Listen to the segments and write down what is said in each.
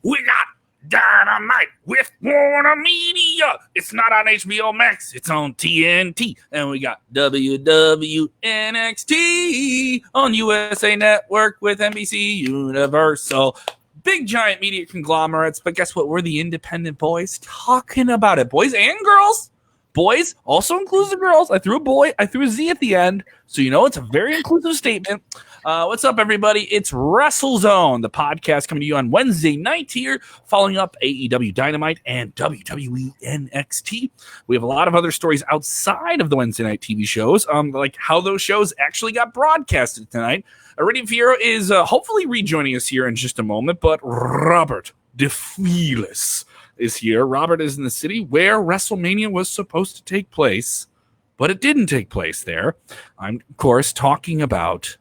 We got Dynamite with Warner Media. It's not on HBO Max. It's on TNT. And we got NXT on USA Network with NBC Universal. Big giant media conglomerates. But guess what? We're the independent boys talking about it. Boys and girls. Boys also includes the girls. I threw a boy. I threw a Z at the end. So you know it's a very inclusive statement. What's up, everybody? It's WrestleZone, the podcast coming to you on Wednesday night here, following up AEW Dynamite and WWE NXT. We have a lot of other stories outside of the Wednesday night TV shows, like how those shows actually got broadcasted tonight. Iridian Fierro is hopefully rejoining us here in just a moment, but Robert DeFelice is here. Robert is in the city where WrestleMania was supposed to take place, but it didn't take place there. I'm, of course, talking about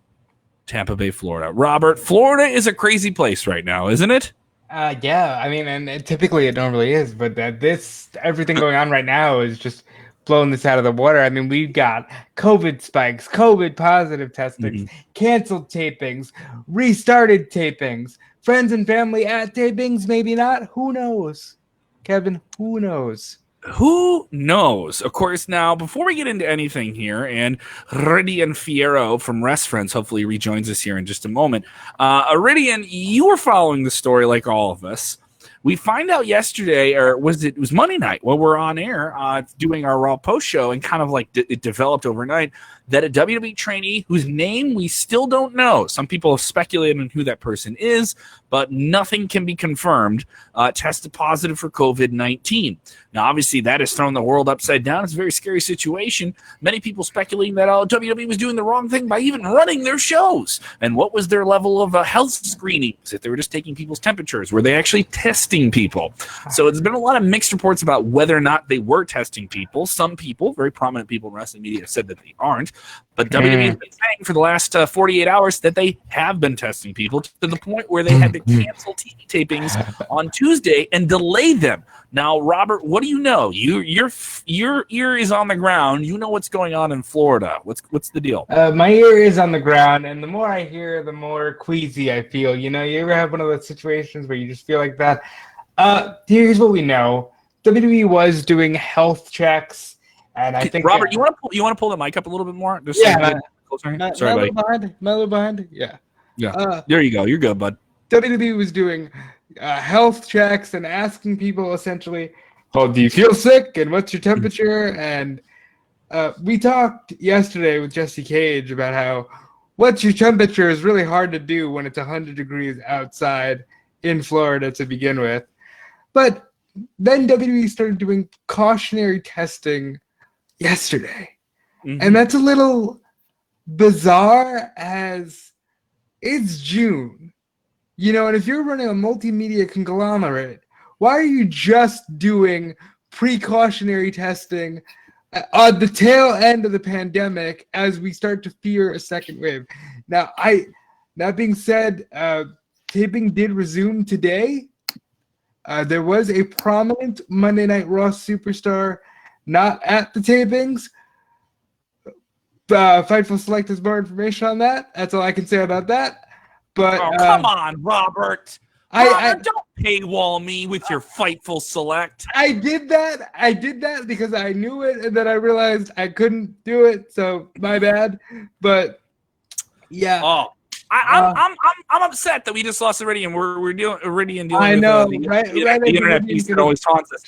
Tampa Bay, Florida. Robert, Florida is a crazy place right now, isn't it? Yeah, I mean, and typically it normally is, but everything going on right now is just blowing this out of the water. I mean, we've got COVID spikes, COVID positive testings, canceled tapings, restarted tapings, friends and family at tapings, maybe not. Who knows? Kevin, who knows? Who knows? Of course, now, before we get into anything here, and Iridian Fierro from Rest Friends hopefully rejoins us here in just a moment. Iridian, you were following the story like all of us. We find out yesterday, or it was Monday night when we're on air doing our Raw post show, and kind of like it developed overnight, that a WWE trainee whose name we still don't know, some people have speculated on who that person is, but nothing can be confirmed, tested positive for COVID-19. Now, obviously, that has thrown the world upside down. It's a very scary situation. Many people speculating that WWE was doing the wrong thing by even running their shows. And what was their level of health screenings? If they were just taking people's temperatures, were they actually testing people? So there's been a lot of mixed reports about whether or not they were testing people. Some people, very prominent people in wrestling media, said that they aren't. But WWE has been saying for the last 48 hours that they have been testing people to the point where they had to cancel TV tapings on Tuesday and delay them. Now, Robert, what do you know? Your ear is on the ground. You know what's going on in Florida. What's the deal? My ear is on the ground, and the more I hear, the more queasy I feel. You know, you ever have one of those situations where you just feel like that? Here's what we know. WWE was doing health checks, and I think Robert, you want to pull the mic up a little bit more? Just yeah, sorry, buddy. Mellow behind. Yeah. There you go. You're good, bud. WWE was doing health checks and asking people essentially, "Oh, do you feel sick? And what's your temperature?" And we talked yesterday with Jesse Cage about how what's your temperature is really hard to do when it's 100 degrees outside in Florida to begin with. But then WWE started doing cautionary testing yesterday. And that's a little bizarre as it's June. You know, and if you're running a multimedia conglomerate, why are you just doing precautionary testing on the tail end of the pandemic as we start to fear a second wave? Now, that being said, taping did resume today. There was a prominent Monday Night Raw superstar not at the tapings. Fightful Select has more information on that. That's all I can say about that. But come on, Robert. Robert, don't paywall me with your Fightful Select. I did that because I knew it, and then I realized I couldn't do it. So my bad. But yeah. Oh, I'm upset that we just lost Iridian. We're dealing with I know, the internet piece that always taunts us.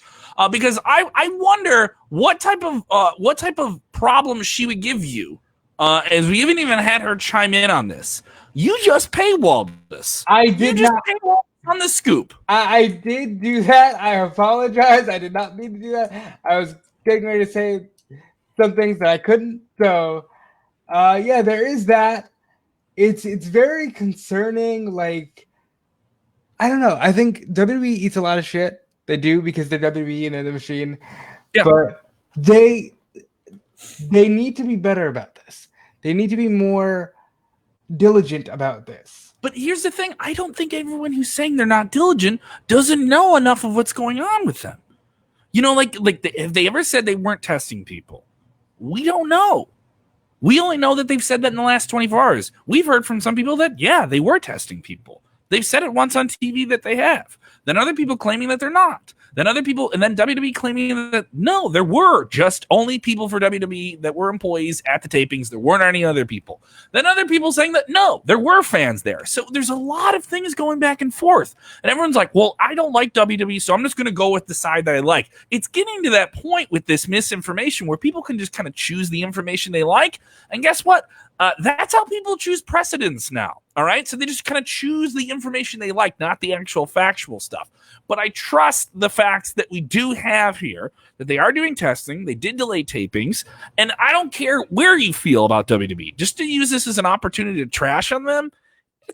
Because I wonder what type of problems she would give you. As we haven't even had her chime in on this. You just paywalled this. I did not paywall on the scoop. I did do that. I apologize. I did not mean to do that. I was getting ready to say some things that I couldn't. So, yeah, there is that. It's very concerning. Like, I don't know. I think WWE eats a lot of shit. They do because they're WWE and they're the machine. Yeah. But they need to be better about this. They need to be more diligent about this. But here's the thing. I don't think everyone who's saying they're not diligent doesn't know enough of what's going on with them. You know, if they ever said they weren't testing people, we don't know. We only know that they've said that in the last 24 hours. We've heard from some people that, yeah, they were testing people. They've said it once on TV that they have. Then other people claiming that they're not. Then other people, and then WWE claiming that no, there were just only people for WWE that were employees at the tapings. There weren't any other people. Then other people saying that no, there were fans there. So there's a lot of things going back and forth. And everyone's like, well, I don't like WWE, so I'm just going to go with the side that I like. It's getting to that point with this misinformation where people can just kind of choose the information they like. And guess what? That's how people choose precedents now. All right. So they just kind of choose the information they like, not the actual factual stuff. But I trust the facts that we do have here, that they are doing testing. They did delay tapings. And I don't care where you feel about WWE. Just to use this as an opportunity to trash on them,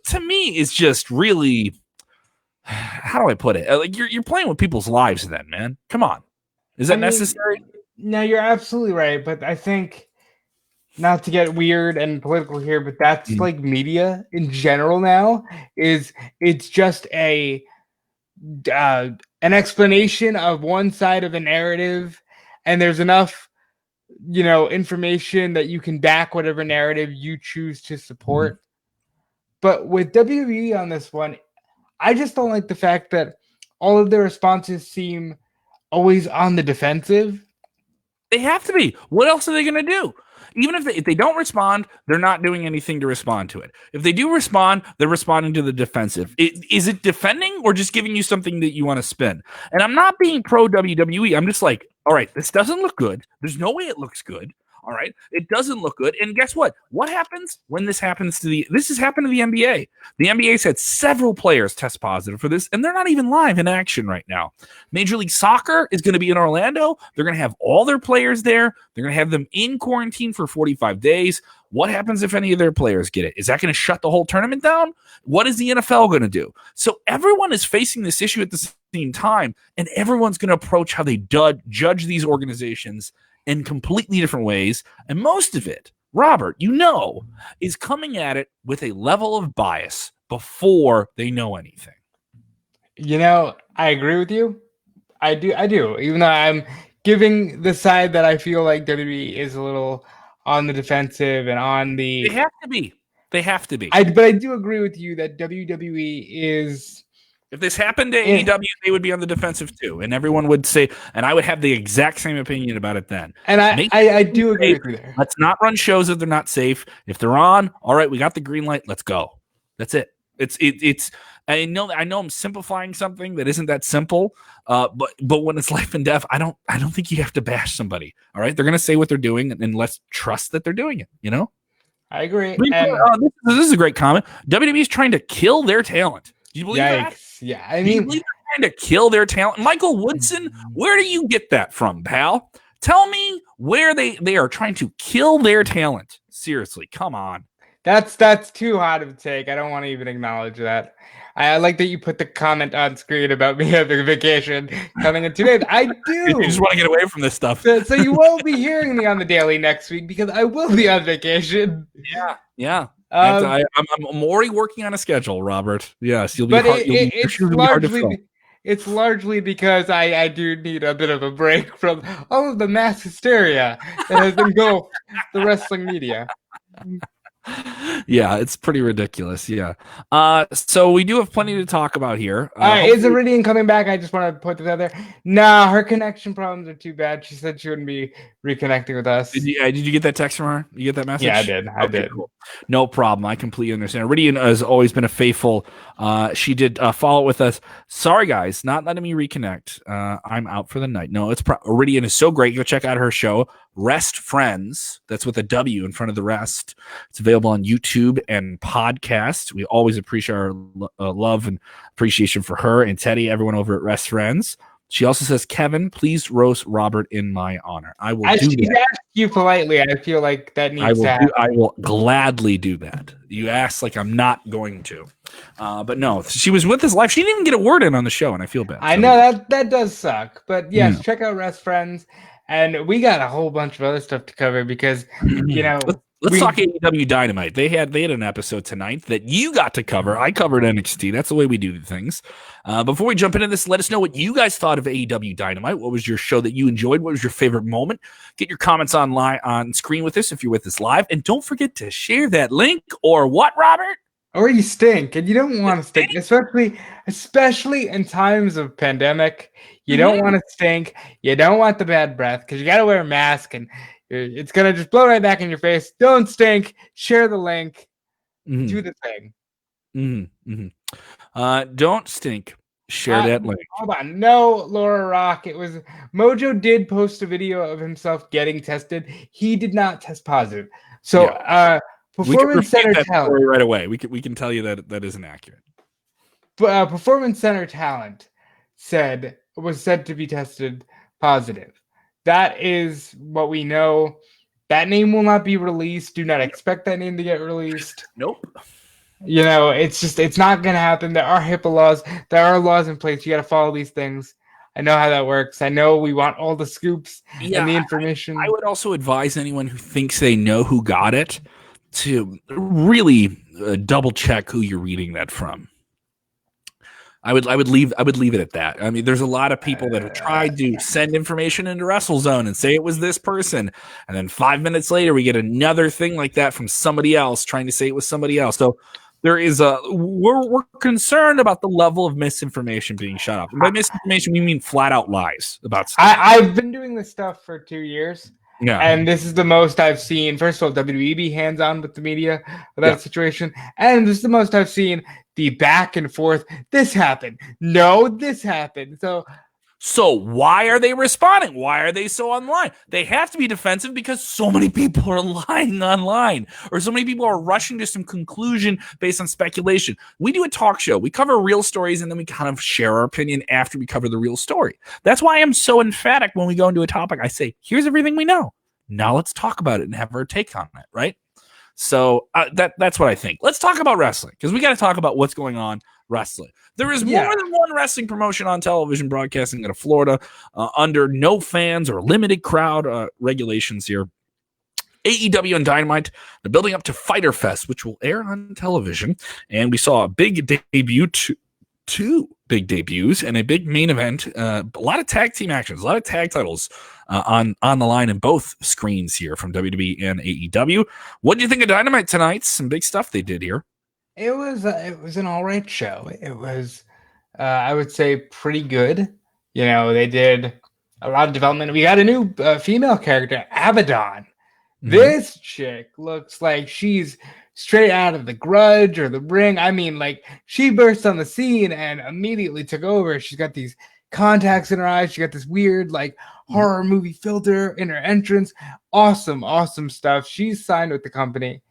to me, is just really, how do I put it? Like you're playing with people's lives then, man. Come on. Is that necessary? No, you're absolutely right. But I think, not to get weird and political here, but that's like media in general now. It's just an explanation of one side of a narrative, and there's enough, information that you can back whatever narrative you choose to support. But with WWE on this one, I just don't like the fact that all of their responses seem always on the defensive. They have to be. What else are they going to do? Even if they don't respond, they're not doing anything to respond to it. If they do respond, they're responding to the defensive. Is it defending or just giving you something that you want to spin? And I'm not being pro WWE. I'm just like, all right, this doesn't look good. There's no way it looks good. All right. It doesn't look good. And guess what? What happens when this happens this has happened to the NBA. The NBA's had several players test positive for this, and they're not even live in action right now. Major League Soccer is going to be in Orlando. They're going to have all their players there. They're going to have them in quarantine for 45 days. What happens if any of their players get it? Is that going to shut the whole tournament down? What is the NFL going to do? So everyone is facing this issue at the same time, and everyone's going to approach how they judge these organizations in completely different ways. And most of it, Robert, is coming at it with a level of bias before they know anything. I agree with you. I do. Even though I'm giving the side that I feel like WWE is a little on the defensive and on the... They have to be. But I do agree with you that WWE is... If this happened to AEW, they would be on the defensive too. And everyone would say, and I would have the exact same opinion about it then. And I do agree with you there. Let's not run shows if they're not safe. If they're on, all right, we got the green light. Let's go. That's it. It's I know I'm simplifying something that isn't that simple. But when it's life and death, I don't think you have to bash somebody. All right. They're gonna say what they're doing, and let's trust that they're doing it, I agree. This is a great comment. WWE is trying to kill their talent. Do you believe that? Yeah, I mean, they're trying to kill their talent. Michael Woodson, where do you get that from, pal? Tell me where they are trying to kill their talent. Seriously, come on. That's too hot of a take. I don't want to even acknowledge that. I like that you put the comment on screen about me having a vacation coming in 2 days. I do. You just want to get away from this stuff. So you won't be hearing me on the daily next week because I will be on vacation. Yeah. I'm already working on a schedule, Robert. Yes, you'll be. But it's largely because I do need a bit of a break from all of the mass hysteria that has engulfed the wrestling media. Yeah, it's pretty ridiculous. Yeah. So we do have plenty to talk about here. Is Iridian coming back? I just want to put this out there. No, her connection problems are too bad. She said she wouldn't be reconnecting with us. Did you get that text from her? You get that message? Yeah, I did. I did. Cool. No problem. I completely understand. Iridian has always been a faithful. She did follow with us. Sorry, guys, not letting me reconnect. I'm out for the night. No, Iridian is so great. Go check out her show, Rest Friends. That's with a W in front of the rest. It's available on YouTube and podcast. We always appreciate our love and appreciation for her and Teddy, everyone over at Rest Friends. She also says, Kevin, please roast Robert in my honor. I will do that. Asked you politely. I feel like that needs to happen. I will gladly do that. You asked like I'm not going to. But no, she was with us live. She didn't even get a word in on the show, and I feel bad. I know that does suck. But yes, check out Rest Friends. And we got a whole bunch of other stuff to cover because, Let's talk AEW Dynamite. They had an episode tonight that you got to cover. I covered NXT. That's the way we do things. Before we jump into this, let us know what you guys thought of AEW Dynamite. What was your show that you enjoyed? What was your favorite moment? Get your comments on screen with us if you're with us live. And don't forget to share that link or what, Robert? or you stink, and you don't want to stink, especially in times of pandemic. You don't want to stink. You don't want the bad breath because you got to wear a mask, and it's gonna just blow right back in your face. Don't stink. Share the link. Do the thing. Don't stink. Share that link. Hold on. No, Laura Rock. It was Mojo did post a video of himself getting tested. He did not test positive. So, Performance Center talent right away. We can tell you that isn't accurate. Performance Center talent was said to be tested positive. That is what we know. That name will not be released. Do not expect that name to get released. Nope. It's not going to happen. There are HIPAA laws. There are laws in place. You got to follow these things. I know how that works. I know we want all the scoops and the information. I would also advise anyone who thinks they know who got it to really double check who you're reading that from. I would leave it at that. I mean, there's a lot of people that have tried to send information into WrestleZone and say it was this person, and then 5 minutes later we get another thing like that from somebody else trying to say it was somebody else. So there is we're concerned about the level of misinformation being shot off. And by misinformation, we mean flat out lies about stuff. I've been doing this stuff for 2 years. Yeah. And this is the most I've seen. First of all, WWE be hands-on with the media with that situation. And this is the most I've seen the back and forth. This happened. No, this happened. So why are they responding? Why are they so online? They have to be defensive because so many people are lying online, or so many people are rushing to some conclusion based on speculation. We do a talk show. We cover real stories, and then we kind of share our opinion after we cover the real story. That's why I'm so emphatic when we go into a topic. I say, here's everything we know. Now let's talk about it and have our take on it, right? So that's what I think. Let's talk about wrestling, because we got to talk about what's going on wrestling. There is more than one wrestling promotion on television broadcasting out of Florida under no fans or limited crowd regulations here. AEW and Dynamite, they're building up to Fyter Fest, which will air on television. And we saw a big debut, two big debuts, and a big main event. A lot of tag team actions, a lot of tag titles on the line in both screens here from WWE and AEW. What do you think of Dynamite tonight? Some big stuff they did here. It was an all right show. It was, I would say, pretty good. They did a lot of development. We got a new female character, Abaddon. Mm-hmm. This chick looks like she's straight out of The Grudge or The Ring. I mean, like, she burst on the scene and immediately took over. She's got these contacts in her eyes. She got this weird, like, horror movie filter in her entrance. Awesome stuff. She's signed with the company.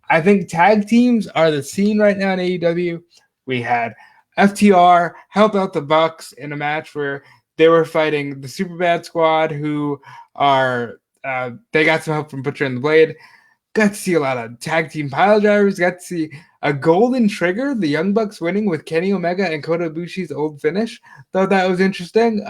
I think tag teams are the scene right now in AEW. We had FTR help out the Bucks in a match where they were fighting the Superbad Squad, who are they got some help from Butcher and the Blade. Got to see a lot of tag team pile drivers. Got to see a golden trigger, the Young Bucks winning with Kenny Omega and Kota Ibushi's old finish. Thought that was interesting.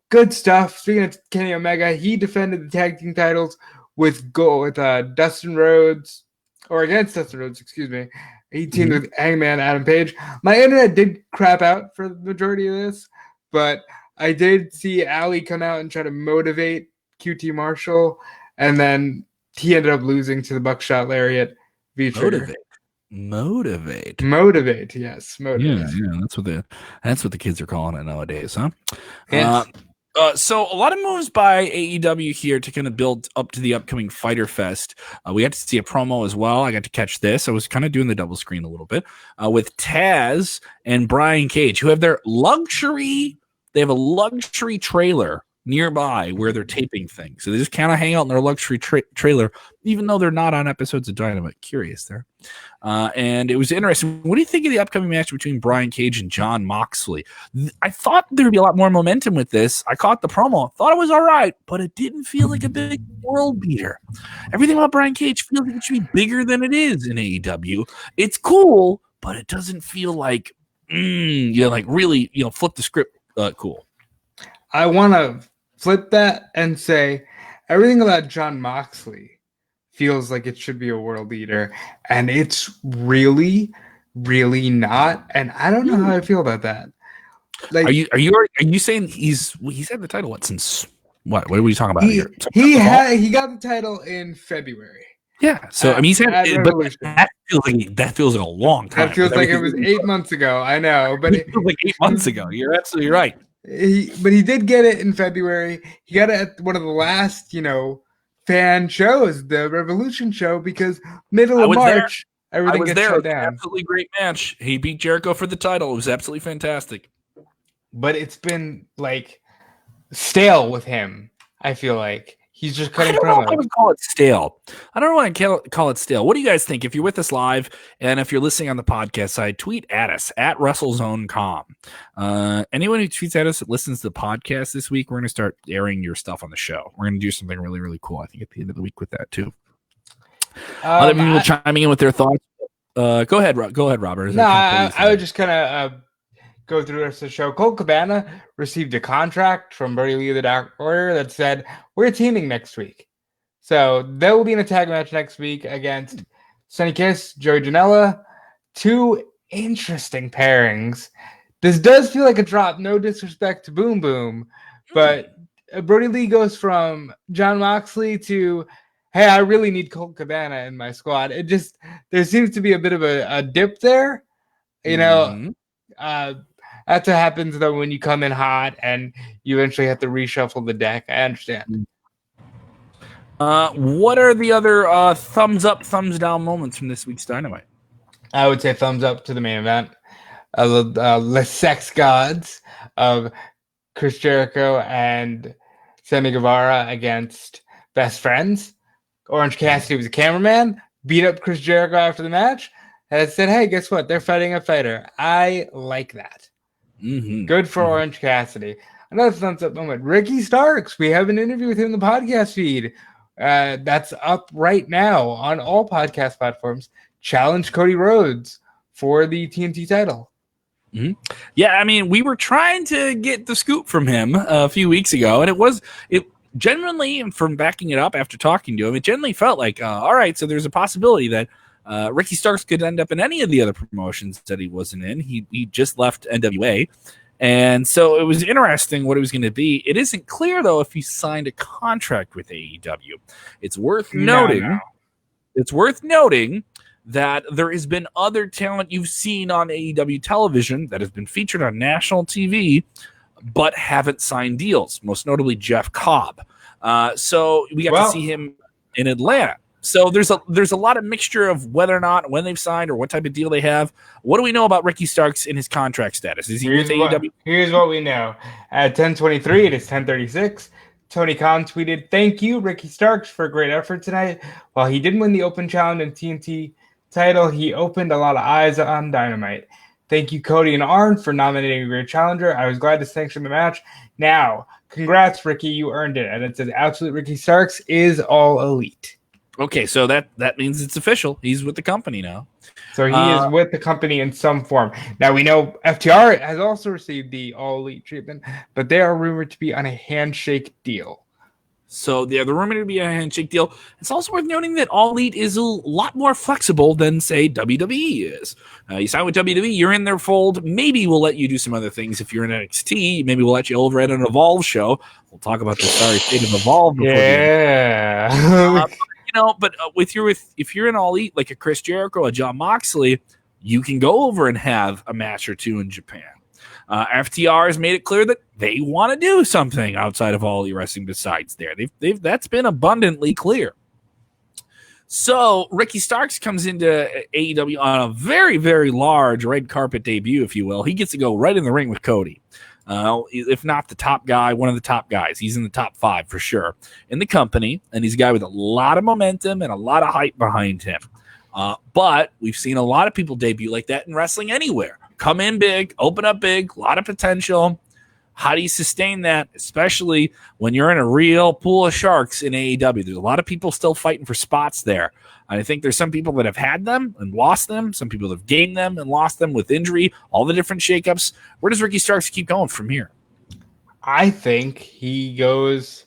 Good stuff. Speaking of Kenny Omega, he defended the tag team titles with Dustin Rhodes. Or against Dustin Rhodes, excuse me. He teamed with Hangman Adam Page. My internet did crap out for the majority of this, but I did see Ali come out and try to motivate QT Marshall, and then he ended up losing to the Buckshot Lariat. Motivate, yes, motivate. Yeah, that's what the kids are calling it nowadays, huh? Yes. So a lot of moves by AEW here to kind of build up to the upcoming Fyter Fest. We got to see a promo as well. I got to catch this. I was kind of doing the double screen a little bit with Taz and Brian Cage, who have their luxury. They have a luxury trailer nearby where they're taping things. So they just kind of hang out in their luxury trailer, even though they're not on episodes of Dynamite. Curious there. And it was interesting. What do you think of the upcoming match between Brian Cage and Jon Moxley? I thought there'd be a lot more momentum with this. I caught the promo. Thought it was all right, but it didn't feel like a big world beater. Everything about Brian Cage feels like it should be bigger than it is in AEW. It's cool, but it doesn't feel like, like really, flip the script cool. I want to flip that and say everything about Jon Moxley feels like it should be a world leader, and it's really, really not. And I don't know how I feel about that. Like, are you saying he's had the title since what? What are we talking about here? He got the title in February. Yeah. So I mean, he's had, at but Revolution. that feels like a long time. That feels like it was 8 months ago. I know, but it feels like 8 months ago. You're absolutely right. He did get it in February. He got it at one of the last, fan shows, the Revolution show, because middle of March, everything gets shut down. Absolutely great match. He beat Jericho for the title. It was absolutely fantastic. But it's been like stale with him. I feel like he's just cutting promos. I don't know if I would call it stale. I don't know why I call it stale. What do you guys think? If you're with us live and if you're listening on the podcast side, tweet at us at WrestleZone.com. Anyone who tweets at us that listens to the podcast this week, we're going to start airing your stuff on the show. We're going to do something really, really cool, I think, at the end of the week with that, too. Other people chiming in with their thoughts. Go ahead, Robert. No, I would just kind of go through the rest of the show. Colt Cabana received a contract from Brody Lee, the Doctor, that said, we're teaming next week. So they will be in a tag match next week against Sonny Kiss, Joey Janela. Two interesting pairings. This does feel like a drop. No disrespect to Boom Boom, but Brody Lee goes from John Moxley to, hey, I really need Colt Cabana in my squad. There seems to be a bit of a dip there. That's what happens, though, when you come in hot and you eventually have to reshuffle the deck. I understand. What are the other thumbs up, thumbs down moments from this week's Dynamite? I would say thumbs up to the main event. The sex gods of Chris Jericho and Sammy Guevara against Best Friends. Orange Cassidy was a cameraman, beat up Chris Jericho after the match, and said, hey, guess what? They're fighting a fighter. I like that. Mm-hmm. Good for Orange Cassidy. Another thumbs up moment. Ricky Starks. We have an interview with him in the podcast feed. That's up right now on all podcast platforms. Challenge Cody Rhodes for the TNT title. Mm-hmm. Yeah, I mean, we were trying to get the scoop from him a few weeks ago, and it genuinely, and from backing it up after talking to him, it genuinely felt like, all right, so there's a possibility that Ricky Starks could end up in any of the other promotions that he wasn't in. He just left NWA. And so it was interesting what it was going to be. It isn't clear, though, if he signed a contract with AEW. It's worth noting. It's worth noting that there has been other talent you've seen on AEW television that has been featured on national TV, but haven't signed deals, most notably Jeff Cobb. So we got to see him in Atlanta. So there's a lot of mixture of whether or not, when they've signed, or what type of deal they have. What do we know about Ricky Starks in his contract status? Is he with AEW? Here's what we know. At 10:23, it is 10:36. Tony Khan tweeted, "Thank you, Ricky Starks, for a great effort tonight. While he didn't win the Open Challenge and TNT title, he opened a lot of eyes on Dynamite. Thank you, Cody and Arn, for nominating a great challenger. I was glad to sanction the match. Now, congrats, Ricky, you earned it." And it says, "Absolute Ricky Starks is all elite." Okay, so that means it's official. He's with the company now. So he is with the company in some form. Now, we know FTR has also received the all elite treatment, but they are rumored to be on a handshake deal. So they're rumored to be a handshake deal. It's also worth noting that All Elite is a lot more flexible than, say, WWE is. You sign with WWE, you're in their fold. Maybe we'll let you do some other things if you're in NXT. Maybe we'll let you over at an Evolve show. We'll talk about the sorry state of Evolve. Yeah. But if you're in All Elite, like a Chris Jericho, a John Moxley, you can go over and have a match or two in Japan. FTR has made it clear that they want to do something outside of All Elite Wrestling besides there. That's been abundantly clear. So Ricky Starks comes into AEW on a very, very large red carpet debut, if you will. He gets to go right in the ring with Cody. If not the top guy, one of the top guys. He's in the top 5 for sure in the company, and he's a guy with a lot of momentum and a lot of hype behind him. But we've seen a lot of people debut like that in wrestling anywhere. Come in big, open up big, a lot of potential. How do you sustain that, especially when you're in a real pool of sharks in AEW? There's a lot of people still fighting for spots there. And I think there's some people that have had them and lost them. Some people have gained them and lost them with injury, all the different shakeups. Where does Ricky Starks keep going from here? I think he goes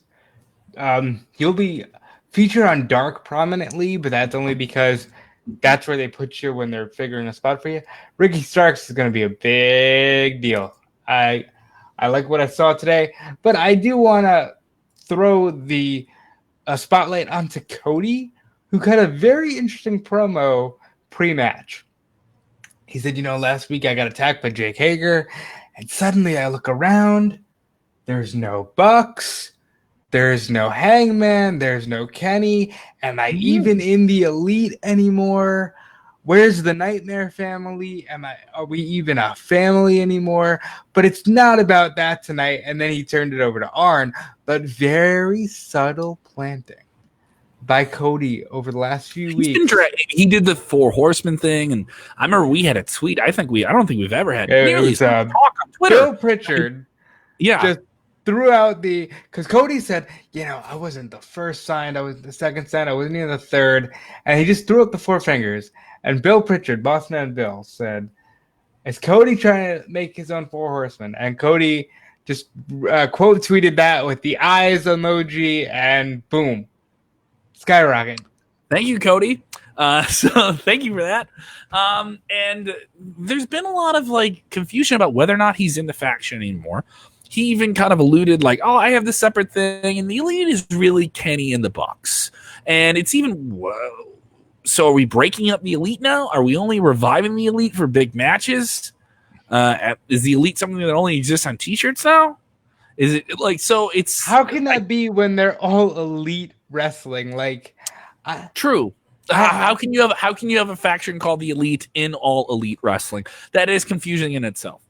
he'll be featured on Dark prominently, but that's only because that's where they put you when they're figuring a spot for you. Ricky Starks is going to be a big deal. I like what I saw today, but I do want to throw the spotlight onto Cody who cut a very interesting promo pre-match. He said, last week I got attacked by Jake Hager, and suddenly I look around. There's no Bucks. There's no Hangman. There's no Kenny. Am I even in the Elite anymore? Where's the Nightmare family? Are we even a family anymore? But it's not about that tonight. And then he turned it over to Arn, but very subtle planting by Cody over the last few weeks. He did the Four Horsemen thing, and I remember we had a tweet. I don't think we've ever had nearly talk on Twitter. Bill Pritchard, just threw out because Cody said, I wasn't the first signed, I was the second signed, I wasn't even the third, and he just threw up the four fingers. And Bill Pritchard, Boss Man Bill, said, "Is Cody trying to make his own Four Horsemen?" And Cody just quote tweeted that with the eyes emoji, and boom, skyrocket. Thank you, Cody. So thank you for that. And there's been a lot of confusion about whether or not he's in the faction anymore. He even kind of alluded I have this separate thing, and the Elite is really Kenny and the Bucks. And it's even, so are we breaking up the Elite now? Are we only reviving the Elite for big matches? Is the Elite something that only exists on t-shirts now? Is it so it's... How can that be when they're all Elite wrestling? True. How can you have a faction called the Elite in all Elite wrestling? That is confusing in itself.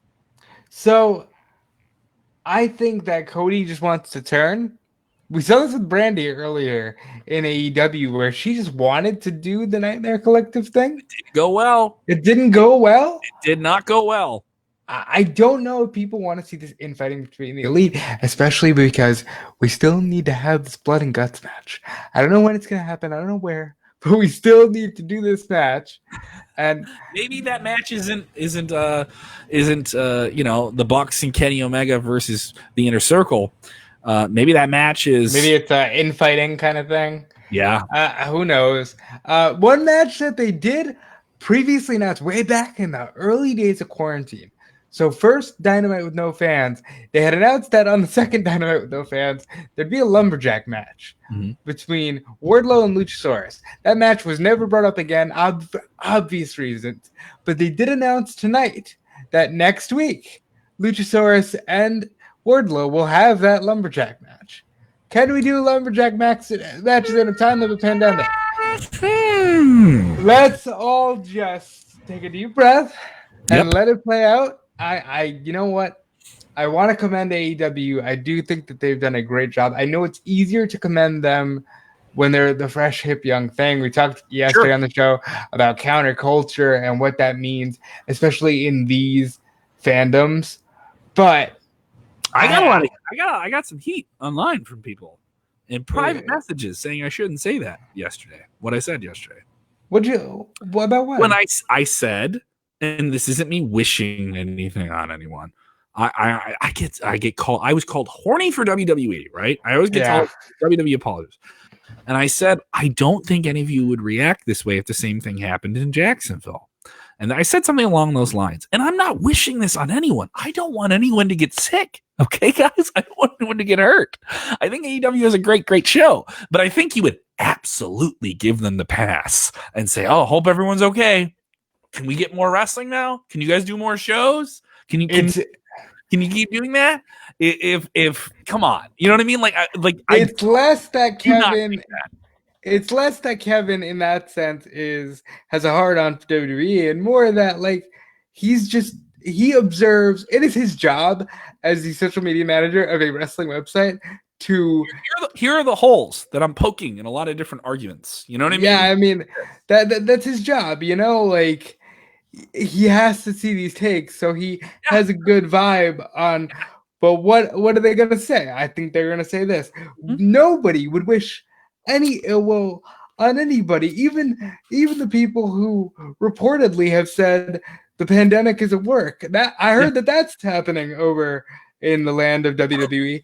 So I think that Cody just wants to turn. We saw this with Brandy earlier in AEW, where she just wanted to do the Nightmare Collective thing. It didn't go well. It didn't go well? It did not go well. I don't know if people want to see this infighting between the Elite, especially because we still need to have this blood and guts match. I don't know when it's going to happen. I don't know where, but we still need to do this match. And maybe that match isn't the Bucks and Kenny Omega versus the Inner Circle. Maybe that match is... Maybe it's an infighting kind of thing. Yeah. Who knows? One match that they did previously announced way back in the early days of quarantine. So first Dynamite with no fans. They had announced that on the second Dynamite with no fans, there'd be a lumberjack match between Wardlow and Luchasaurus. That match was never brought up again, obvious reasons. But they did announce tonight that next week, Luchasaurus and Wardlow will have that lumberjack match. Can we do lumberjack matches in a time of a pandemic? Let's all just take a deep breath and let it play out. You know what? I want to commend AEW. I do think that they've done a great job. I know it's easier to commend them when they're the fresh, hip, young thing. We talked yesterday on the show about counterculture and what that means, especially in these fandoms. But I got some heat online from people in private messages saying I shouldn't say that yesterday. What I said yesterday. What about what? When I said, and this isn't me wishing anything on anyone. I get called. I was called horny for WWE, right? I always get told WWE apologies. And I said, I don't think any of you would react this way if the same thing happened in Jacksonville. And I said something along those lines. And I'm not wishing this on anyone. I don't want anyone to get sick. Okay, guys? I don't want anyone to get hurt. I think AEW is a great, great show. But I think you would absolutely give them the pass and say, oh, hope everyone's okay. Can we get more wrestling now? Can you guys do more shows? Can you keep doing that? If come on, you know what I mean? It's less that Kevin. It's less that Kevin, in that sense, has a hard on for WWE, and more that he observes. It is his job as the social media manager of a wrestling website to here are the holes that I'm poking in a lot of different arguments. You know what I mean? Yeah, I mean that's his job. He has to see these takes, so he has a good vibe on. But what are they gonna say? I think they're gonna say this. Nobody would wish any ill will on anybody, even the people who reportedly have said the pandemic is at work. That I heard that's happening over in the land of WWE.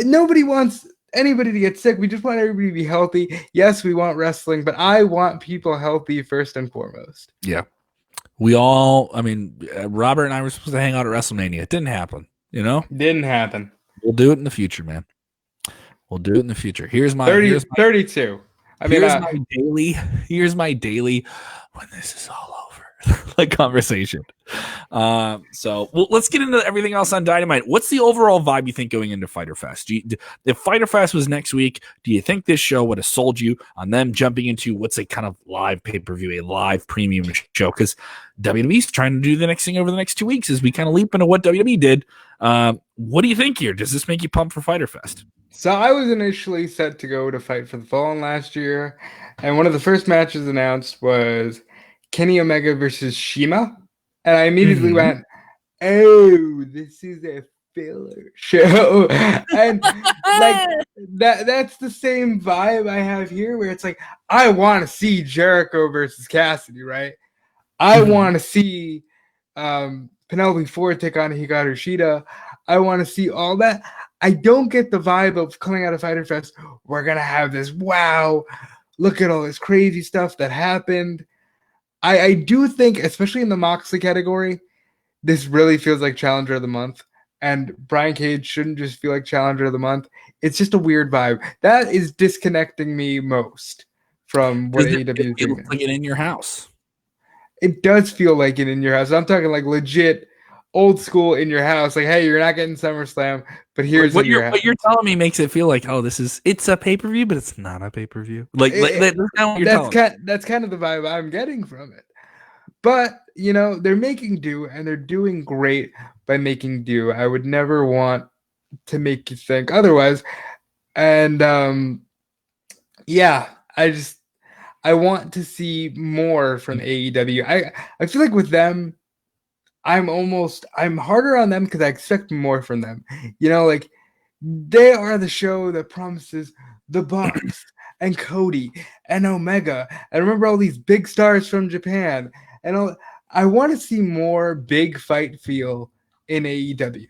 Nobody wants anybody to get sick. We just want everybody to be healthy. Yes, we want wrestling, but I want people healthy first and foremost. Yeah. Robert and I were supposed to hang out at WrestleMania. It didn't happen, Didn't happen. We'll do it in the future, man. We'll do it in the future. Here's my 32. Here's my daily when this is all over, like conversation. So let's get into everything else on Dynamite. What's the overall vibe you think going into Fyter Fest? If Fyter Fest was next week, do you think this show would have sold you on them jumping into what's a kind of live pay-per-view, a live premium show? Because WWE's trying to do the next thing over the next 2 weeks as we kind of leap into what WWE did. What do you think here? Does this make you pumped for Fyter Fest? So I was initially set to go to Fight for the Fallen last year, and one of the first matches announced was Kenny Omega versus Shima, and I immediately went, "Oh, this is a filler show," and like that's the same vibe I have here, where it's like I want to see Jericho versus Cassidy, right? I want to see Penelope Ford take on Hikaru Shida. I want to see all that. I don't get the vibe of coming out of Fyter Fest. We're going to have this, wow, look at all this crazy stuff that happened. I do think, especially in the Moxley category, this really feels like Challenger of the Month. And Brian Cage shouldn't just feel like Challenger of the Month. It's just a weird vibe. That is disconnecting me most from what AEW is doing. It looks like it in your house. It does feel like it in your house. I'm talking like legit old school in your house, like, hey, you're not getting SummerSlam, but here's what you're telling me makes it feel like, oh, it's a pay-per-view, but it's not a pay-per-view. That's kind of the vibe I'm getting from it. But they're making do, and they're doing great by making do. I would never want to make you think otherwise. And I want to see more from AEW. I feel like with them, I'm harder on them because I expect more from them. Like they are the show that promises the Bucks and Cody and Omega. And remember all these big stars from Japan. And I want to see more big fight feel in AEW.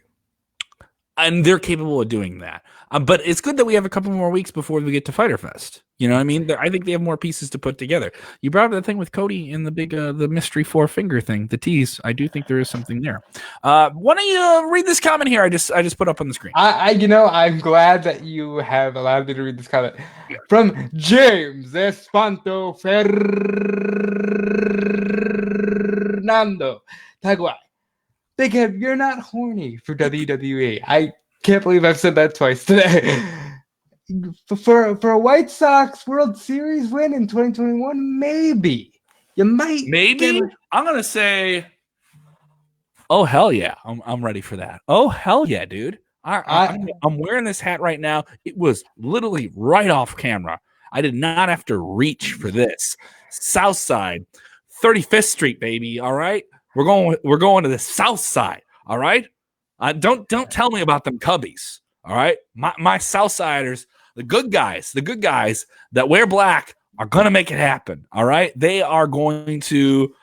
And they're capable of doing that. But it's good that we have a couple more weeks before we get to Fyter Fest. You know what I mean? I think they have more pieces to put together. You brought up the thing with Cody and the big, the mystery 4-finger thing, the tease. I do think there is something there. Why don't you read this comment here? I just put up on the screen. I'm glad that you have allowed me to read this comment from James Espanto Fernando Taguay. Big Head, you're not horny for WWE. I can't believe I've said that twice today. For a White Sox World Series win in 2021, maybe. You might. Maybe? I'm going to say, oh, hell yeah. I'm ready for that. Oh, hell yeah, dude. I'm wearing this hat right now. It was literally right off camera. I did not have to reach for this. South Side, 35th Street, baby. All right? We're going to the South Side. All right? Don't tell me about them Cubbies. All right? My Southsiders, the good guys that wear black are going to make it happen. All right? They are going to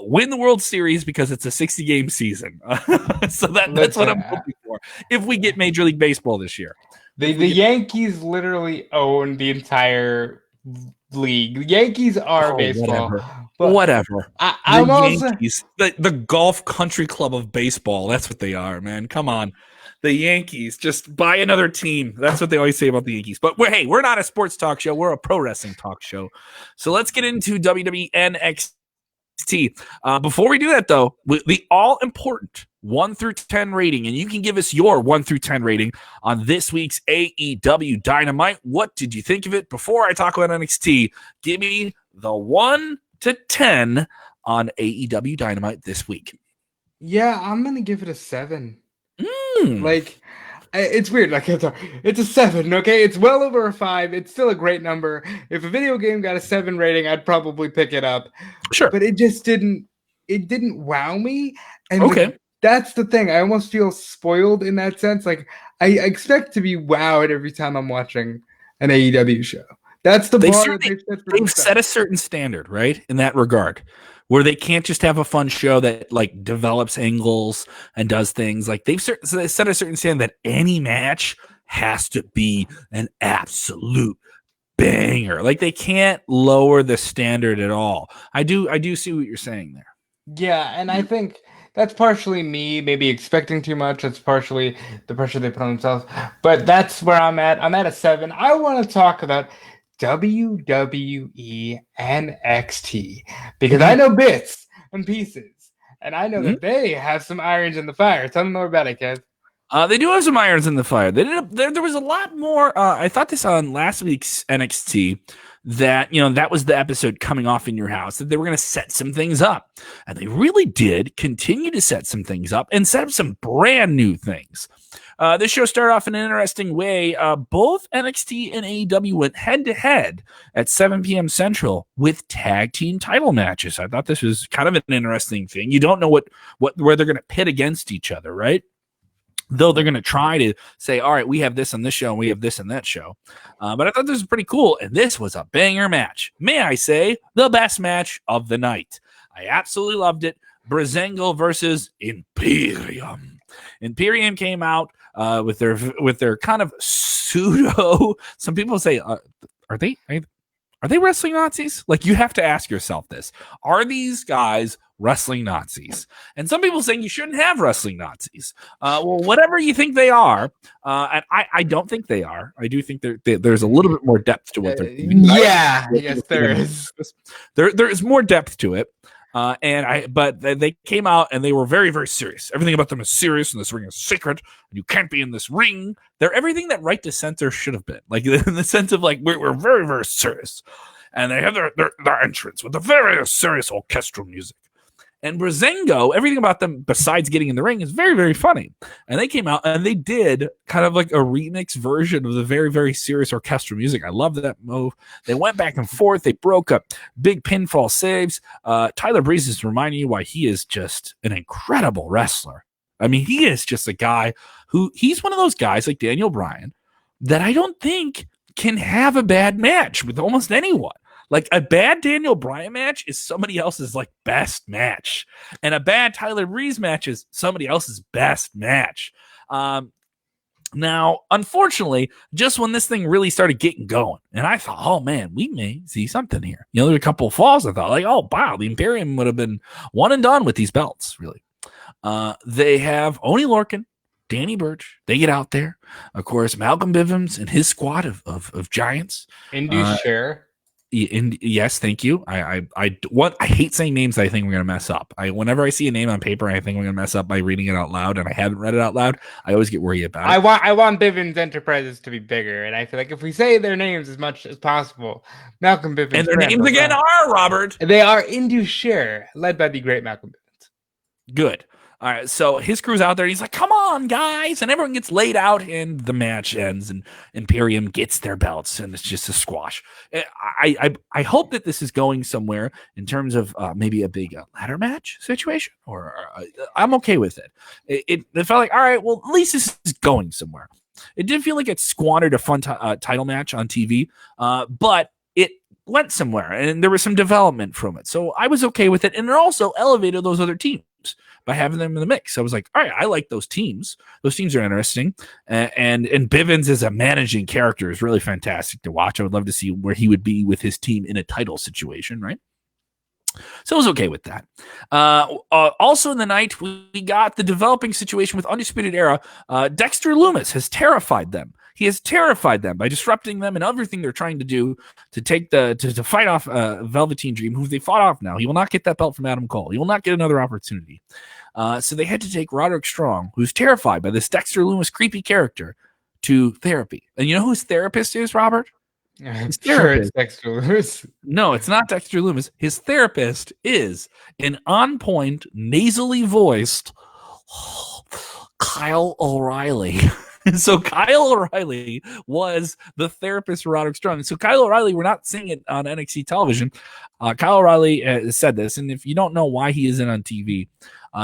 win the World Series because it's a 60-game season. So that's what I'm hoping for if we get Major League Baseball this year. The Yankees literally own the entire league. The Yankees are baseball. Whatever. I'm also Yankees, the golf country club of baseball. That's what they are, man. Come on. The Yankees, just buy another team. That's what they always say about the Yankees. But we're not a sports talk show. We're a pro wrestling talk show. So let's get into WWE NXT. Before we do that, though, the all-important 1 through 10 rating, and you can give us your 1 through 10 rating on this week's AEW Dynamite. What did you think of it? Before I talk about NXT, give me the 1 to 10 on AEW Dynamite this week. Yeah, I'm gonna give it a 7. Like, it's weird. Like, it's a 7. Okay, it's well over a 5. It's still a great number. If a video game got a 7 rating, I'd probably pick it up. Sure, but it just didn't. It didn't wow me. And okay, that's the thing. I almost feel spoiled in that sense. Like, I expect to be wowed every time I'm watching an AEW show. That's the bar they've set a certain standard, right? In that regard, where they can't just have a fun show that like develops angles and does things. Like they set a certain standard that any match has to be an absolute banger. Like they can't lower the standard at all. I do see what you're saying there. Yeah, and I think that's partially me maybe expecting too much. That's partially the pressure they put on themselves. But that's where I'm at. I'm at a 7. I want to talk about WWE NXT because I know bits and pieces, and I know that they have some irons in the fire. Tell me more about it, Kev. They do have some irons in the fire. There was a lot more. I thought this on last week's NXT that, that was the episode coming off in your house, that they were going to set some things up. And they really did continue to set some things up and set up some brand new things. This show started off in an interesting way. Both NXT and AEW went head to head at 7 p.m. Central with tag team title matches. I thought this was kind of an interesting thing. You don't know where they're going to pit against each other, right? Though they're going to try to say, all right, we have this on this show and we have this on that show. But I thought this was pretty cool. And this was a banger match. May I say, the best match of the night. I absolutely loved it. Breezango versus Imperium. Imperium came out with their kind of pseudo. Some people say, are they wrestling Nazis? Like, you have to ask yourself this. Are these guys wrestling Nazis? And some people saying you shouldn't have wrestling Nazis. Well, whatever you think they are, and I don't think they are. I do think there's a little bit more depth to what they're doing. Yes, there is. There is more depth to it. But they came out and they were very, very serious. Everything about them is serious, and this ring is sacred, and you can't be in this ring. They're everything that Right to Censor should have been, like in the sense of like we're very, very serious, and they have their entrance with the very serious orchestral music. And Breezango, everything about them besides getting in the ring is very, very funny. And they came out and they did kind of like a remix version of the very, very serious orchestral music. I love that move. They went back and forth. They broke up big pinfall saves. Tyler Breeze is reminding you why he is just an incredible wrestler. I mean, he is just a guy he's one of those guys like Daniel Bryan that I don't think can have a bad match with almost anyone. Like, a bad Daniel Bryan match is somebody else's like best match, and a bad Tyler Breeze match is somebody else's best match. Now, unfortunately, just when this thing really started getting going, and I thought, oh man, we may see something here. There were a couple of falls. I thought, like, oh wow, the Imperium would have been one and done with these belts. Really, they have Oney Lorcan, Danny Burch. They get out there, of course, Malcolm Bivens and his squad of giants. Induced share. Yes, thank you. I hate saying names that I think we're gonna mess up. Whenever I see a name on paper, I think we're gonna mess up by reading it out loud, and I haven't read it out loud. I always get worried about it. I want Bivens Enterprises to be bigger, and I feel like if we say their names as much as possible, Malcolm Bivens and their names again are Robert. They are Induced share, led by the great Malcolm Bivens. Good. All right, so his crew's out there. And he's like, "Come on, guys!" And everyone gets laid out, and the match ends. And Imperium gets their belts, and it's just a squash. I hope that this is going somewhere in terms of maybe a big ladder match situation, or I'm okay with it. It felt like, all right, well, at least this is going somewhere. It did feel like it squandered a fun title match on TV, but it went somewhere, and there was some development from it. So I was okay with it, and it also elevated those other teams by having them in the mix. I was like, all right, I like those teams. Those teams are interesting. And Bivens as a managing character is really fantastic to watch. I would love to see where he would be with his team in a title situation, right? So I was okay with that. Also in the night, we got the developing situation with Undisputed Era. Dexter Lumis has terrified them. He has terrified them by disrupting them and everything they're trying to do to take to fight off Velveteen Dream, who they fought off now. He will not get that belt from Adam Cole. He will not get another opportunity. So they had to take Roderick Strong, who's terrified by this Dexter Lumis creepy character, to therapy. And you know who his therapist is, Robert? Sure, it's Dexter Lumis. No, it's not Dexter Lumis. His therapist is an on-point, nasally voiced Kyle O'Reilly. So Kyle O'Reilly was the therapist for Roderick Strong. So Kyle O'Reilly, we're not seeing it on NXT television. Kyle O'Reilly said this, and if you don't know why he isn't on TV,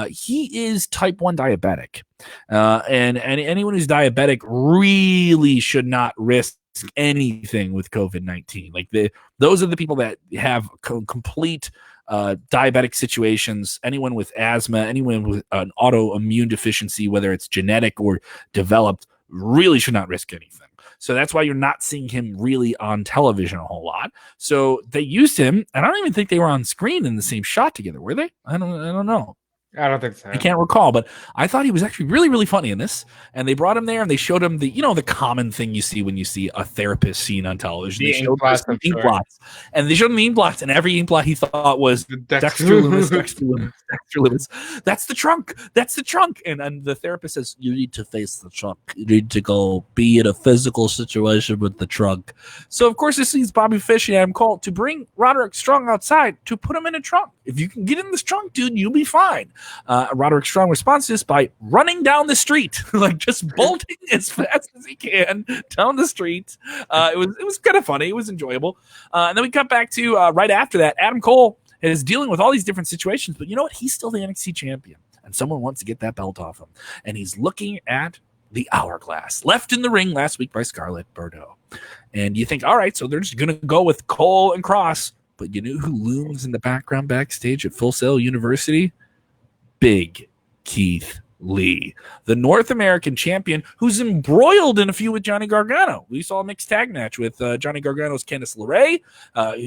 he is type 1 diabetic. And anyone who's diabetic really should not risk anything with COVID-19. Like those are the people that have complete diabetic situations. Anyone with asthma, anyone with an autoimmune deficiency, whether it's genetic or developed, really should not risk anything. So that's why you're not seeing him really on television a whole lot. So they used him, and I don't even think they were on screen in the same shot together, were they? I don't know. I don't think so. I can't recall, but I thought he was actually really, really funny in this. And they brought him there and they showed him the common thing you see when you see a therapist scene on television. The They ink showed blots, the I'm ink sure. blots. And they showed him the ink blots, and every ink blot he thought was Dexter Loomis, Dexter Loomis, Dexter Loomis. That's the trunk. That's the trunk. And the therapist says, you need to face the trunk. You need to go be in a physical situation with the trunk. So, of course, this leads Bobby Fish and Adam Cole to bring Roderick Strong outside to put him in a trunk. If you can get in this trunk, dude, you'll be fine. Roderick Strong responds to this by running down the street, like just bolting as fast as he can down the street. It was kind of funny. It was enjoyable. And then we cut back to right after that, Adam Cole is dealing with all these different situations, but you know what? He's still the NXT champion, and someone wants to get that belt off him. And he's looking at the hourglass left in the ring last week by Scarlett Bordeaux. And you think, all right, so they're just going to go with Cole and Cross. But you know who looms in the background backstage at Full Sail University? Big Keith Lee, the North American champion who's embroiled in a feud with Johnny Gargano. We saw a mixed tag match with Johnny Gargano's Candice LeRae.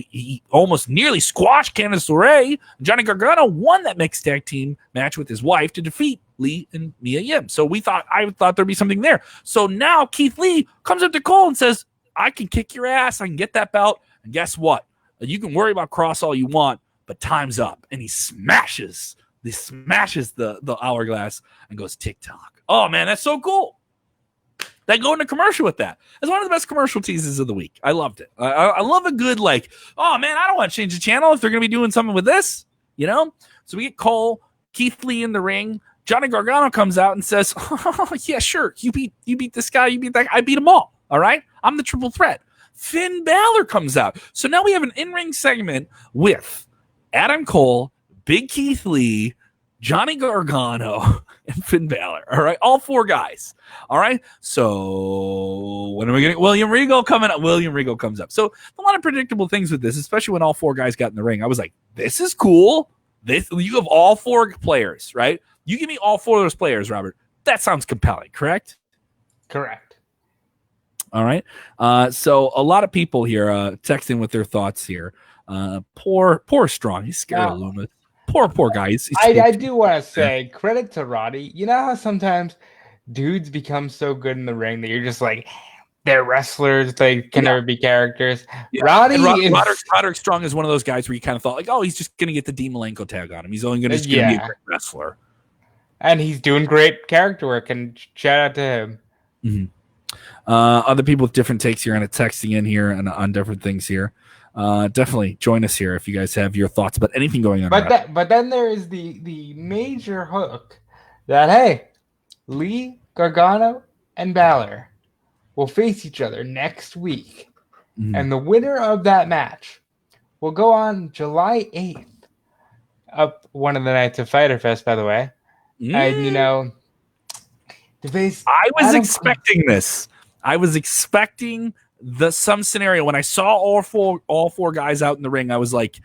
He almost nearly squashed Candice LeRae. Johnny Gargano won that mixed tag team match with his wife to defeat Lee and Mia Yim. So I thought there'd be something there. So now Keith Lee comes up to Cole and says, I can kick your ass. I can get that belt. And guess what? You can worry about Cross all you want, but time's up. And he smashes the hourglass and goes TikTok. Oh, man, that's so cool. They go into commercial with that. It's one of the best commercial teases of the week. I loved it. I love a good, like, oh, man, I don't want to change the channel if they're going to be doing something with this, you know? So we get Cole, Keith Lee in the ring. Johnny Gargano comes out and says, oh, yeah, sure. You beat this guy. You beat that guy. I beat them all. All right? I'm the triple threat. Finn Balor comes out. So now we have an in-ring segment with Adam Cole, Big Keith Lee, Johnny Gargano, and Finn Balor. All right, all four guys. All right. So when are we getting William Regal coming up? William Regal comes up. So a lot of predictable things with this, especially when all four guys got in the ring. I was like, this is cool. You have all four players, right? You give me all four of those players, Robert. That sounds compelling, correct? Correct. All right. So a lot of people here texting with their thoughts here. Poor Strong. He's scared of Loomis. Poor guy. I do want to say credit to Roddy. You know how sometimes dudes become so good in the ring that you're just like, they're wrestlers. They can never be characters. Yeah. Roderick Strong is one of those guys where you kind of thought like, oh, he's just going to get the Dean Malenko tag on him. He's only going to be a great wrestler. And he's doing great character work, and shout out to him. Mm-hmm. Other people with different takes here and texting in here and on different things here. Definitely join us here if you guys have your thoughts about anything going on. But then there is the major hook that, hey, Lee, Gargano, and Balor will face each other next week. Mm-hmm. And the winner of that match will go on July 8th, up one of the nights of Fyter Fest, by the way. And, you know, to face I was expecting this. I was expecting some scenario when I saw all four guys out in the ring. I was like,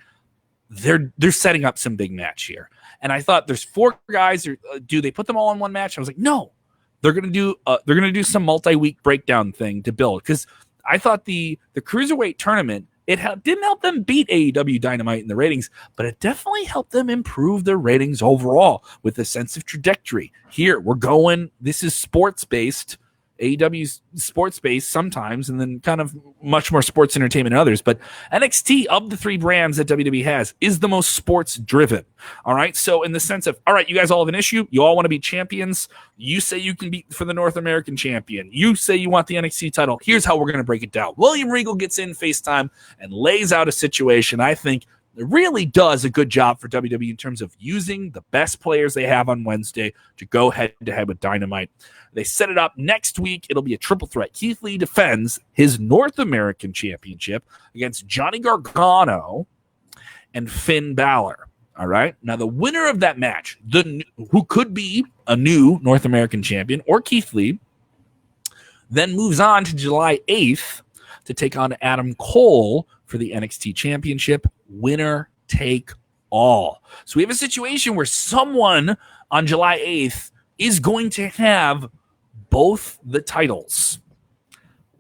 they're setting up some big match here. And I thought there's four guys. Do they put them all in one match? I was like, no, they're gonna do some multi-week breakdown thing to build, because I thought the cruiserweight tournament didn't help them beat AEW Dynamite in the ratings, but it definitely helped them improve their ratings overall with a sense of trajectory. Here we're going. This is sports based. AEW's sports based sometimes, and then kind of much more sports entertainment than others. But NXT, of the three brands that WWE has, is the most sports driven. All right. So in the sense of, all right, you guys all have an issue. You all want to be champions. You say you can beat for the North American champion. You say you want the NXT title. Here's how we're going to break it down. William Regal gets in FaceTime and lays out a situation. I think it really does a good job for WWE in terms of using the best players they have on Wednesday to go head to head with Dynamite. They set it up next week. It'll be a triple threat. Keith Lee defends his North American championship against Johnny Gargano and Finn Balor. All right. Now, the winner of that match, who could be a new North American champion, or Keith Lee, then moves on to July 8th to take on Adam Cole for the NXT championship. Winner take all. So we have a situation where someone on July 8th is going to have both the titles.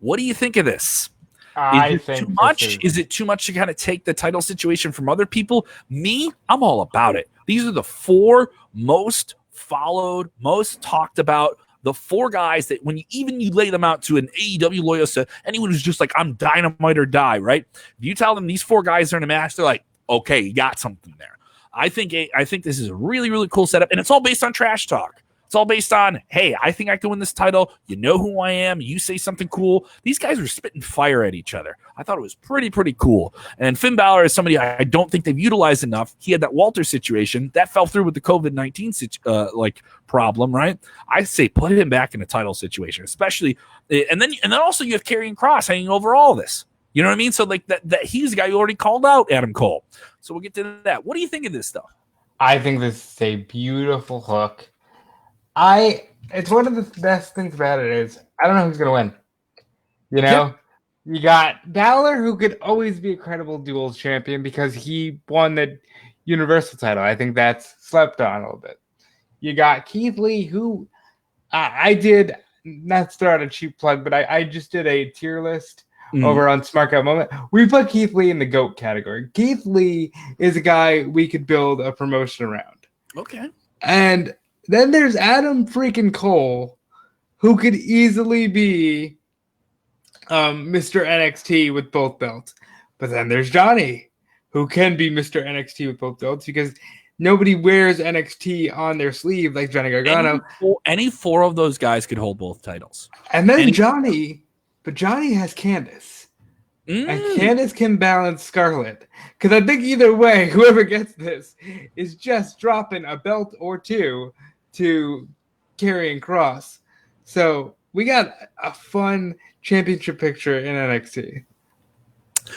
What do you think of this? I Is it too think much? Is it too much to kind of take the title situation from other people? Me, I'm all about it. These are the 4 most followed, most talked about, the 4 guys that when you lay them out to an AEW loyalist, anyone who's just like, I'm Dynamite or die, right? If you tell them these 4 guys are in a match, they're like, okay, you got something there. I think this is a really, really cool setup, and it's all based on trash talk. It's all based on, hey, I think I can win this title. You know who I am. You say something cool. These guys were spitting fire at each other. I thought it was pretty cool. And Finn Balor is somebody I don't think they've utilized enough. He had that Walter situation. That fell through with the COVID-19 problem, right? I say put him back in a title situation, especially. And then also you have Karrion Kross hanging over all this. You know what I mean? So like that he's the guy who already called out Adam Cole. So we'll get to that. What do you think of this stuff? I think this is a beautiful hook. It's one of the best things about it is I don't know who's gonna win. You know, Yep. You got Balor, who could always be a credible duels champion because he won the Universal title. I think that's slept on a little bit. You got Keith Lee, who I did not to throw out a cheap plug, but I just did a tier list over on Smart Guy Moment. We put Keith Lee in the GOAT category. Keith Lee is a guy we could build a promotion around. Okay. And then there's Adam freaking Cole, who could easily be Mr. NXT with both belts. But then there's Johnny, who can be Mr. NXT with both belts because nobody wears NXT on their sleeve like Johnny Gargano. Any 4 of those guys could hold both titles. And then Johnny has Candice. And Candice can balance Scarlett. Because I think either way, whoever gets this is just dropping a belt or 2 to Karrion Kross. So we got a fun championship picture in NXT.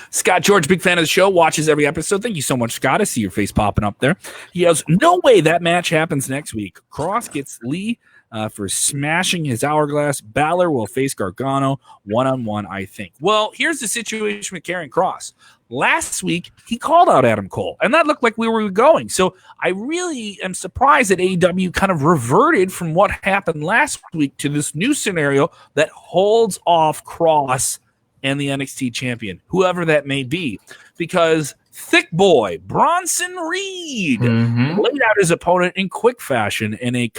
Scott George, big fan of the show, watches every episode. Thank you so much, Scott. I see your face popping up there. He goes, no way that match happens next week. Cross gets Lee for smashing his hourglass. Balor will face Gargano one-on-one, I think. Well, here's the situation with Karrion Kross. Last week, he called out Adam Cole, and that looked like we were going. So I really am surprised that AEW kind of reverted from what happened last week to this new scenario that holds off Kross and the NXT champion, whoever that may be, because Thick Boy Bronson Reed laid out his opponent in quick fashion in a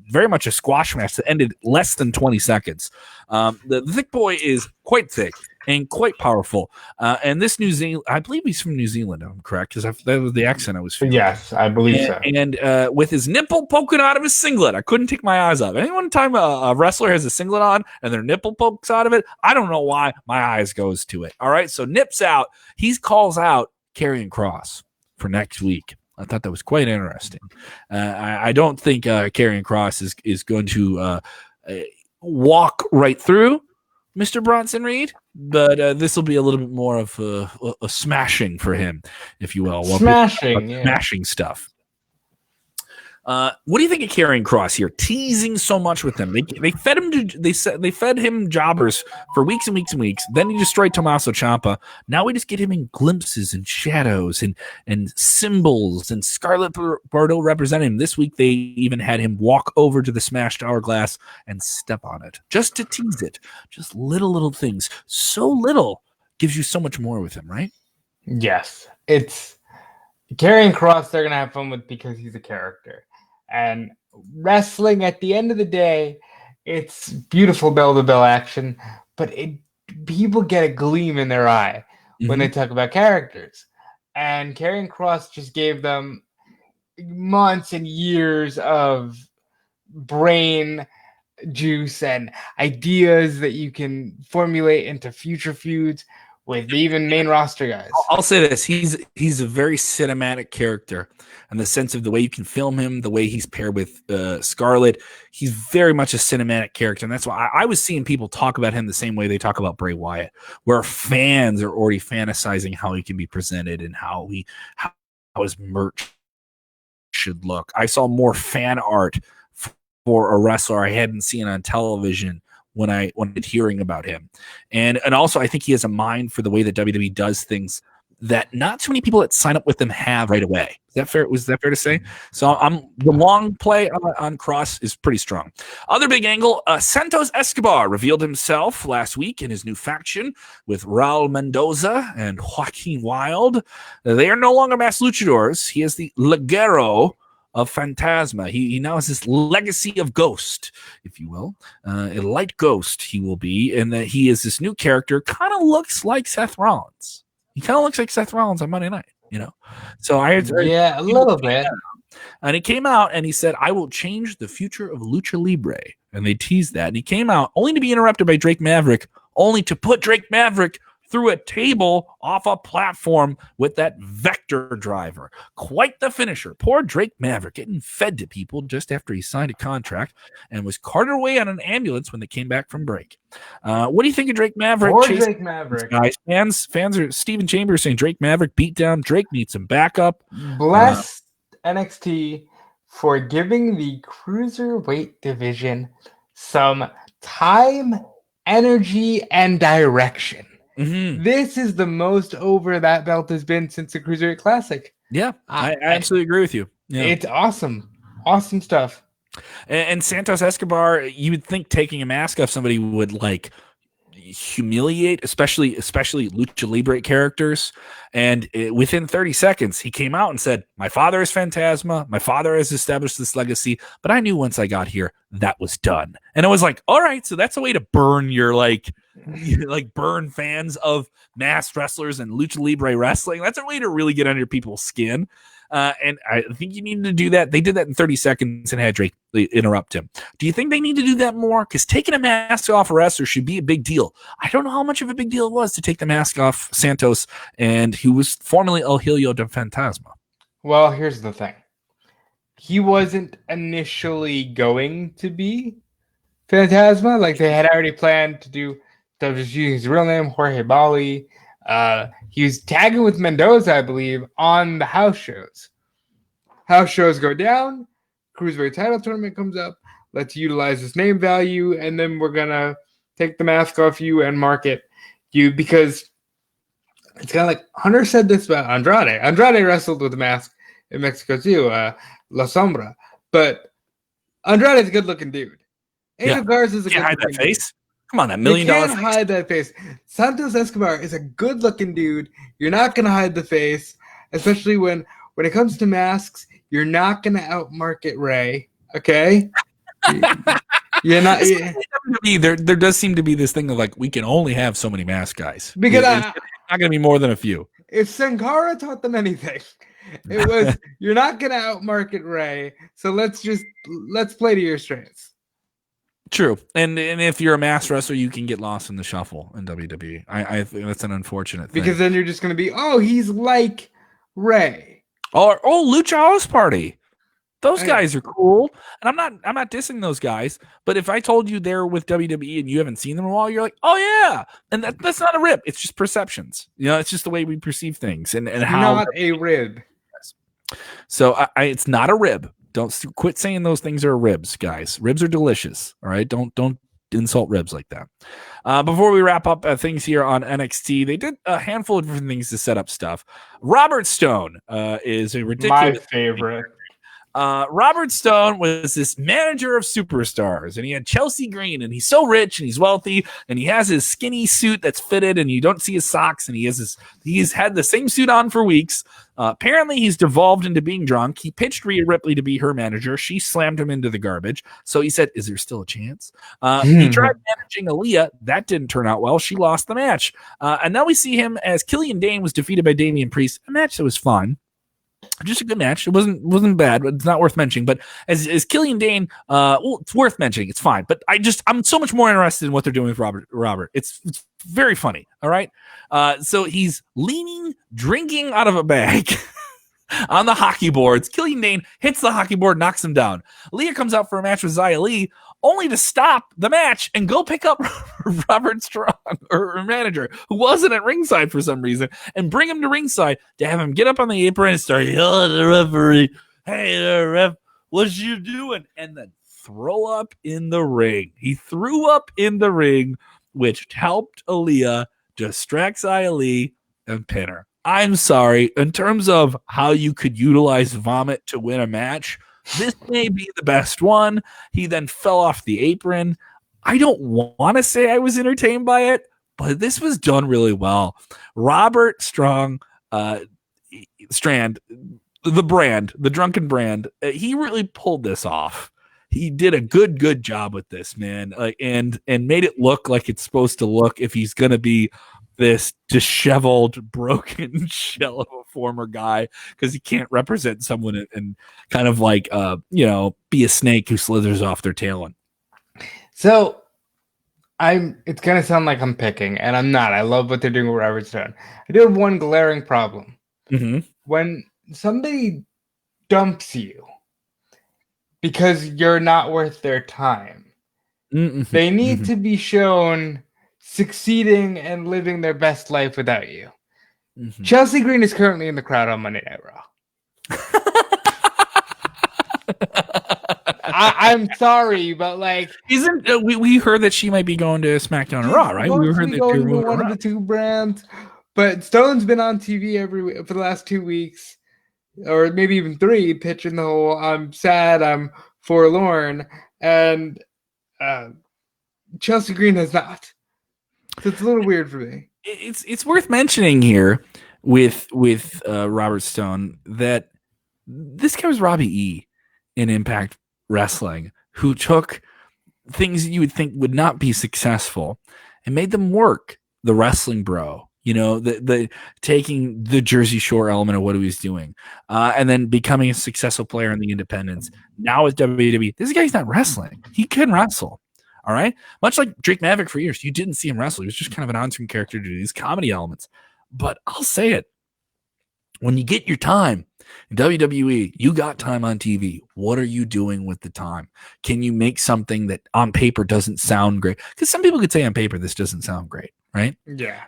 very much a squash match that ended less than 20 seconds. The Thick Boy is quite thick and quite powerful. And this New Zealand, I believe he's from New Zealand, I'm correct, because that was the accent I was feeling. Yes, I believe so. And with his nipple poking out of his singlet, I couldn't take my eyes off. Anyone time a wrestler has a singlet on and their nipple pokes out of it, I don't know why my eyes goes to it. All right, so nips out. He calls out Karrion Kross for next week. I thought that was quite interesting. I don't think Karrion Kross is going to walk right through Mr. Bronson Reed, but this will be a little bit more of a smashing for him, if you will. Smashing stuff. What do you think of Karrion Kross here? Teasing so much with him. They fed him they fed him jobbers for weeks and weeks and weeks. Then he destroyed Tommaso Ciampa. Now we just get him in glimpses and shadows and symbols, and Scarlett Bordeaux representing him. This week they even had him walk over to the smashed hourglass and step on it, just to tease it. Just little things. So little gives you so much more with him, right? Yes. It's Karrion Kross they're going to have fun with because he's a character. And wrestling, at the end of the day, it's beautiful bell-to-bell action, but people get a gleam in their eye when they talk about characters. And Karrion Kross just gave them months and years of brain juice and ideas that you can formulate into future feuds with even main roster guys. I'll say this. He's a very cinematic character in the sense of the way you can film him, the way he's paired with Scarlett. He's very much a cinematic character. And that's why I was seeing people talk about him the same way they talk about Bray Wyatt, where fans are already fantasizing how he can be presented and how his merch should look. I saw more fan art for a wrestler I hadn't seen on television when I hearing about him. And also I think he has a mind for the way that WWE does things that not too many people that sign up with them have right away. Is that fair? Was that fair to say? So the long play on Cross is pretty strong. Other big angle, Santos Escobar revealed himself last week in his new faction with Raul Mendoza and Joaquin Wilde. They are no longer masked luchadors. He is the Ligero of Phantasma. He now has this legacy of Ghost, if you will. A light ghost he will be, and that he is this new character, kind of looks like Seth Rollins. He kind of looks like Seth Rollins on Monday night, So I heard a little bit. And he came out and he said, I will change the future of Lucha Libre. And they teased that. And he came out only to be interrupted by Drake Maverick, only to put Drake Maverick through a table off a platform with that vector driver. Quite the finisher. Poor Drake Maverick getting fed to people just after he signed a contract and was carted away on an ambulance when they came back from break. What do you think of Drake Maverick? Poor Drake Maverick. Guys, fans are Steven Chambers saying Drake Maverick beat down. Drake needs some backup. Bless NXT for giving the cruiserweight division some time, energy, and direction. Mm-hmm. This is the most over that belt has been since the Cruiserweight Classic. Yeah, I absolutely agree with you. Yeah. It's awesome. Awesome stuff. And Santos Escobar, you would think taking a mask off somebody would humiliate, especially Lucha Libre characters. And within 30 seconds, he came out and said, my father is Phantasma. My father has established this legacy. But I knew once I got here, that was done. And I was like, all right, so that's a way to burn your burn fans of masked wrestlers and Lucha Libre wrestling. That's a way to really get under people's skin. And I think you need to do that. They did that in 30 seconds and had Drake interrupt him. Do you think they need to do that more? Because taking a mask off a wrestler should be a big deal. I don't know how much of a big deal it was to take the mask off Santos, and who was formerly El Hijo de Fantasma. Well, here's the thing. He wasn't initially going to be Phantasma. Like, they had already planned to do his real name, Jorge Bali. He was tagging with Mendoza, I believe, on the house shows. House shows go down, Cruiserweight title tournament comes up, let's utilize this name value, and then we're going to take the mask off you and market you, because it's kind of like Hunter said this about Andrade. Andrade wrestled with a mask in Mexico too, La Sombra. But Andrade's a good-looking dude. Angel Garza is a good-looking dude. Hide that face. Come on, $1 million face. You can't hide that face. Santos Escobar is a good-looking dude. You're not going to hide the face, especially when it comes to masks. You're not going to outmarket Ray, okay? You're not. There does seem to be this thing of we can only have so many mask guys. Because it's not going to be more than a few. If Sin Cara taught them anything, it was you're not going to outmarket Ray, so let's play to your strengths. True, and if you're a masked wrestler, you can get lost in the shuffle in WWE. I think that's an unfortunate thing. Because then you're just going to be, he's like Ray. Or Lucha House Party. Those guys are cool, and I'm not dissing those guys. But if I told you they're with WWE and you haven't seen them in a while, you're like, oh yeah, and that's not a rib. It's just perceptions. It's just the way we perceive things, and how not a rib. So it's not a rib. Don't quit saying those things are ribs, guys. Ribs are delicious. All right, don't insult ribs like that. Before we wrap up things here on NXT, they did a handful of different things to set up stuff. Robert Stone is a ridiculous. My favorite. Robert Stone was this manager of superstars, and he had Chelsea Green, and he's so rich and he's wealthy, and he has his skinny suit that's fitted, and you don't see his socks, and he's had the same suit on for weeks. Apparently he's devolved into being drunk. He pitched Rhea Ripley to be her manager. She slammed him into the garbage. So he said, is there still a chance? He tried managing Aaliyah. That didn't turn out well. She lost the match. And now we see him as Killian Dane was defeated by Damian Priest. A match that was fun. Just a good match. It wasn't bad, but it's not worth mentioning. But as Killian Dane, it's worth mentioning. It's fine. But I'm so much more interested in what they're doing with Robert. It's very funny. All right. So he's drinking out of a bag on the hockey boards. Killian Dane hits the hockey board, knocks him down. Leah comes out for a match with Xia Li, only to stop the match and go pick up Robert Strong, or her manager, who wasn't at ringside for some reason, and bring him to ringside to have him get up on the apron and start yelling at the referee, hey there, ref, what you doing? And then throw up in the ring. He threw up in the ring, which helped Aaliyah distract Xia Li and pin her. I'm sorry. In terms of how you could utilize vomit to win a match, this may be the best one. He then fell off the apron. I don't want to say I was entertained by it, but this was done really well. Robert Strand, the drunken brand, he really pulled this off. He did a good job with this, man, and made it look like it's supposed to look if he's going to be this disheveled, broken shell of a former guy, because he can't represent someone and kind of like, be a snake who slithers off their tail. So it's going to sound like I'm picking, and I'm not. I love what they're doing with Robert Stone. I do have one glaring problem. Mm-hmm. When somebody dumps you because you're not worth their time, they need to be shown succeeding and living their best life without you. Chelsea Green is currently in the crowd on Monday Night Raw. I'm sorry, but like, isn't we heard that she might be going to SmackDown or Raw, right? We heard that going to one of the two brands, but Stone's been on TV for the last 2 weeks, or maybe even 3, pitching the whole "I'm sad, I'm forlorn," and Chelsea Green has not. So it's a little weird for me. It's worth mentioning here with Robert Stone that this guy was Robbie E in Impact Wrestling, who took things that you would think would not be successful and made them work. The wrestling bro, the taking the Jersey Shore element of what he was doing, and then becoming a successful player in the independents. Now with WWE, this guy's not wrestling. He can wrestle. All right. Much like Drake Maverick for years, you didn't see him wrestle. He was just kind of an on-screen character to do these comedy elements. But I'll say it. When you get your time in WWE, you got time on TV. What are you doing with the time? Can you make something that on paper doesn't sound great? Because some people could say on paper, this doesn't sound great, right? Yeah.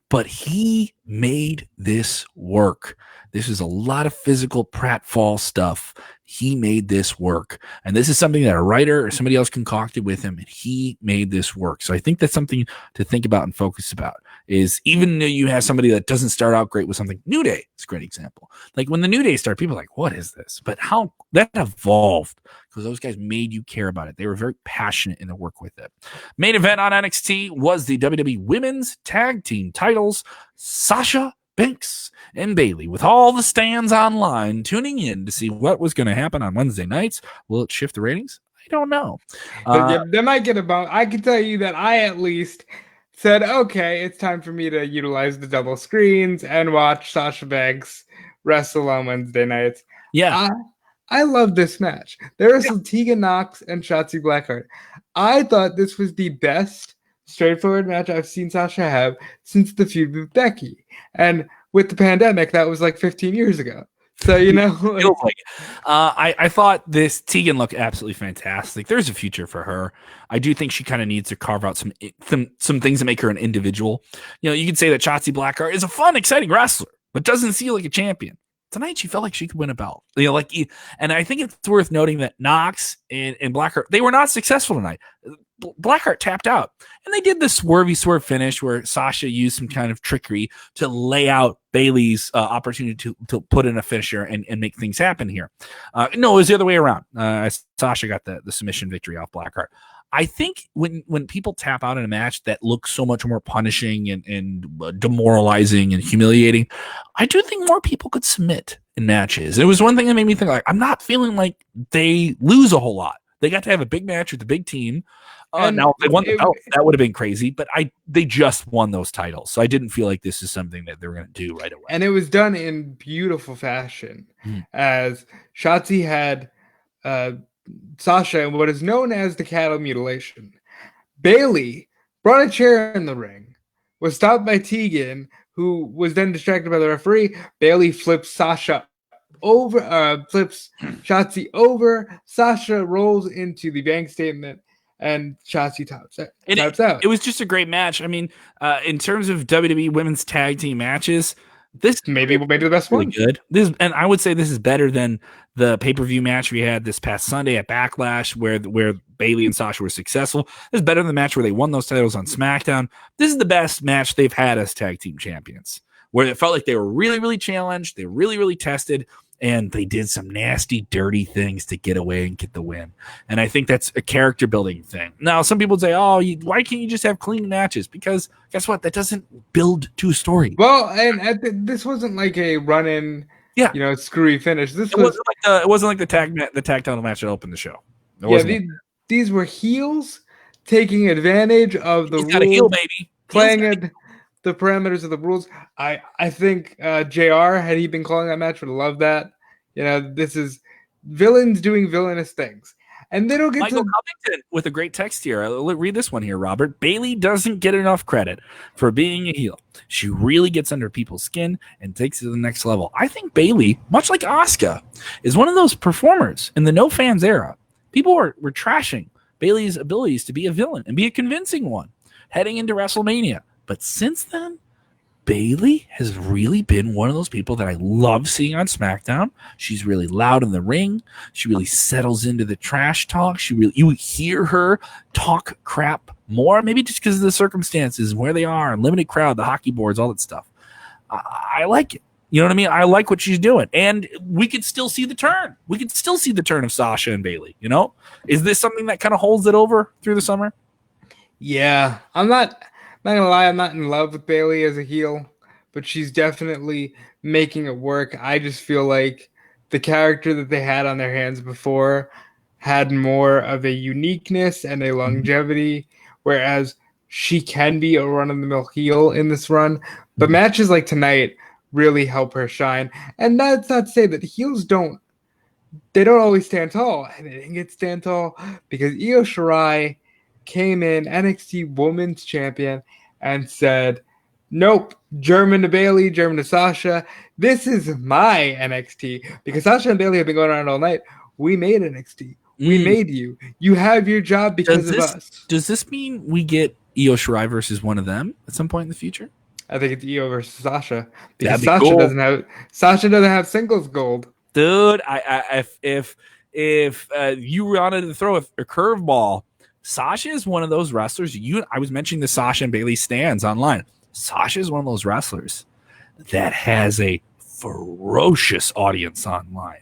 But he made this work. This is a lot of physical pratfall stuff. He made this work. And this is something that a writer or somebody else concocted with him, and he made this work. So I think that's something to think about and focus about, is even though you have somebody that doesn't start out great with something. New Day is a great example. Like when the New Day started, people are like, what is this? But how that evolved, because those guys made you care about it. They were very passionate in their work with it. Main event on NXT was the WWE Women's Tag Team titles. Sasha Banks and Bayley, with all the stands online tuning in to see what was going to happen on Wednesday nights. Will it shift the ratings? I don't know. They might get a bump. I can tell you that I at least said, okay, it's time for me to utilize the double screens and watch Sasha Banks wrestle on Wednesday nights. Yeah. I love this match. There are some Tegan Knox and Shotzi Blackheart. I thought this was the best straightforward match I've seen Sasha have since the feud with Becky. And with the pandemic, that was like 15 years ago. So, I thought this Tegan looked absolutely fantastic. There's a future for her. I do think she kind of needs to carve out some things that make her an individual. You could say that Shotzi Blackheart is a fun, exciting wrestler, but doesn't feel like a champion. Tonight, she felt like she could win a belt. And I think it's worth noting that Knox and Blackheart, they were not successful tonight. Blackheart tapped out, and they did the swervy swerve finish where Sasha used some kind of trickery to lay out Bayley's opportunity to put in a finisher and make things happen here. No, it was the other way around. Sasha got the submission victory off Blackheart. I think when people tap out in a match that looks so much more punishing and demoralizing and humiliating, I do think more people could submit in matches. And it was one thing that made me think, like, I'm not feeling like they lose a whole lot. They got to have a big match with the big team. Now, if they won the belt, that would have been crazy, but they just won those titles. So I didn't feel like this is something that they were going to do right away. And it was done in beautiful fashion, as Shotzi had Sasha in what is known as the cattle mutilation. Bayley brought a chair in the ring, was stopped by Tegan, who was then distracted by the referee. Bayley flips Shotzi over. Sasha rolls into the bank statement, and Shotzi taps out. It was just a great match. I mean, in terms of WWE women's tag team matches, this maybe the best one. Good. And I would say this is better than the pay-per-view match we had this past Sunday at Backlash, where Bayley and Sasha were successful. This is better than the match where they won those titles on SmackDown. This is the best match they've had as tag team champions. where it felt like they were really, really challenged. They were really, really tested. And they did some nasty, dirty things to get away and get the win. And I think that's a character building thing. Now, some people say, why can't you just have clean matches? Because guess what? That doesn't build to a story. Well, and this wasn't like a run-in, screwy finish. It wasn't like the tag title match that opened the show. These were heels taking advantage of the rules. Got a heel, baby. Playing the parameters of the rules. I think JR, had he been calling that match, would have loved that. This is villains doing villainous things. And they don't get Michael Covington with a great text here. I'll read this one here, Robert. Bayley doesn't get enough credit for being a heel. She really gets under people's skin and takes it to the next level. I think Bayley, much like Asuka, is one of those performers in the no fans era. People were trashing Bayley's abilities to be a villain and be a convincing one heading into WrestleMania. But since then, Bayley has really been one of those people that I love seeing on SmackDown. She's really loud in the ring. She really settles into the trash talk. You hear her talk crap more, maybe just because of the circumstances, where they are, and limited crowd, the hockey boards, all that stuff. I like it. You know what I mean? I like what she's doing. And we could still see the turn. We could still see the turn of Sasha and Bayley, Is this something that kind of holds it over through the summer? Yeah. I'm not gonna lie, I'm not in love with Bayley as a heel, but she's definitely making it work. I just feel like the character that they had on their hands before had more of a uniqueness and a longevity, whereas she can be a run-of-the-mill heel in this run. But matches like tonight really help her shine. And that's not to say that heels don't always stand tall. And they didn't get stand tall because Io Shirai came in, NXT Women's Champion, and said, nope, German to Bayley, German to Sasha. This is my NXT. Because Sasha and Bayley have been going around all night. We made NXT. We made you. You have your job because of us. Does this mean we get Io Shirai versus one of them at some point in the future? I think it's Io versus Sasha. Because Sasha doesn't have singles gold. Dude, if you wanted to throw a curveball, Sasha is one of those wrestlers. I was mentioning the Sasha and Bayley stands online. Sasha is one of those wrestlers that has a ferocious audience online.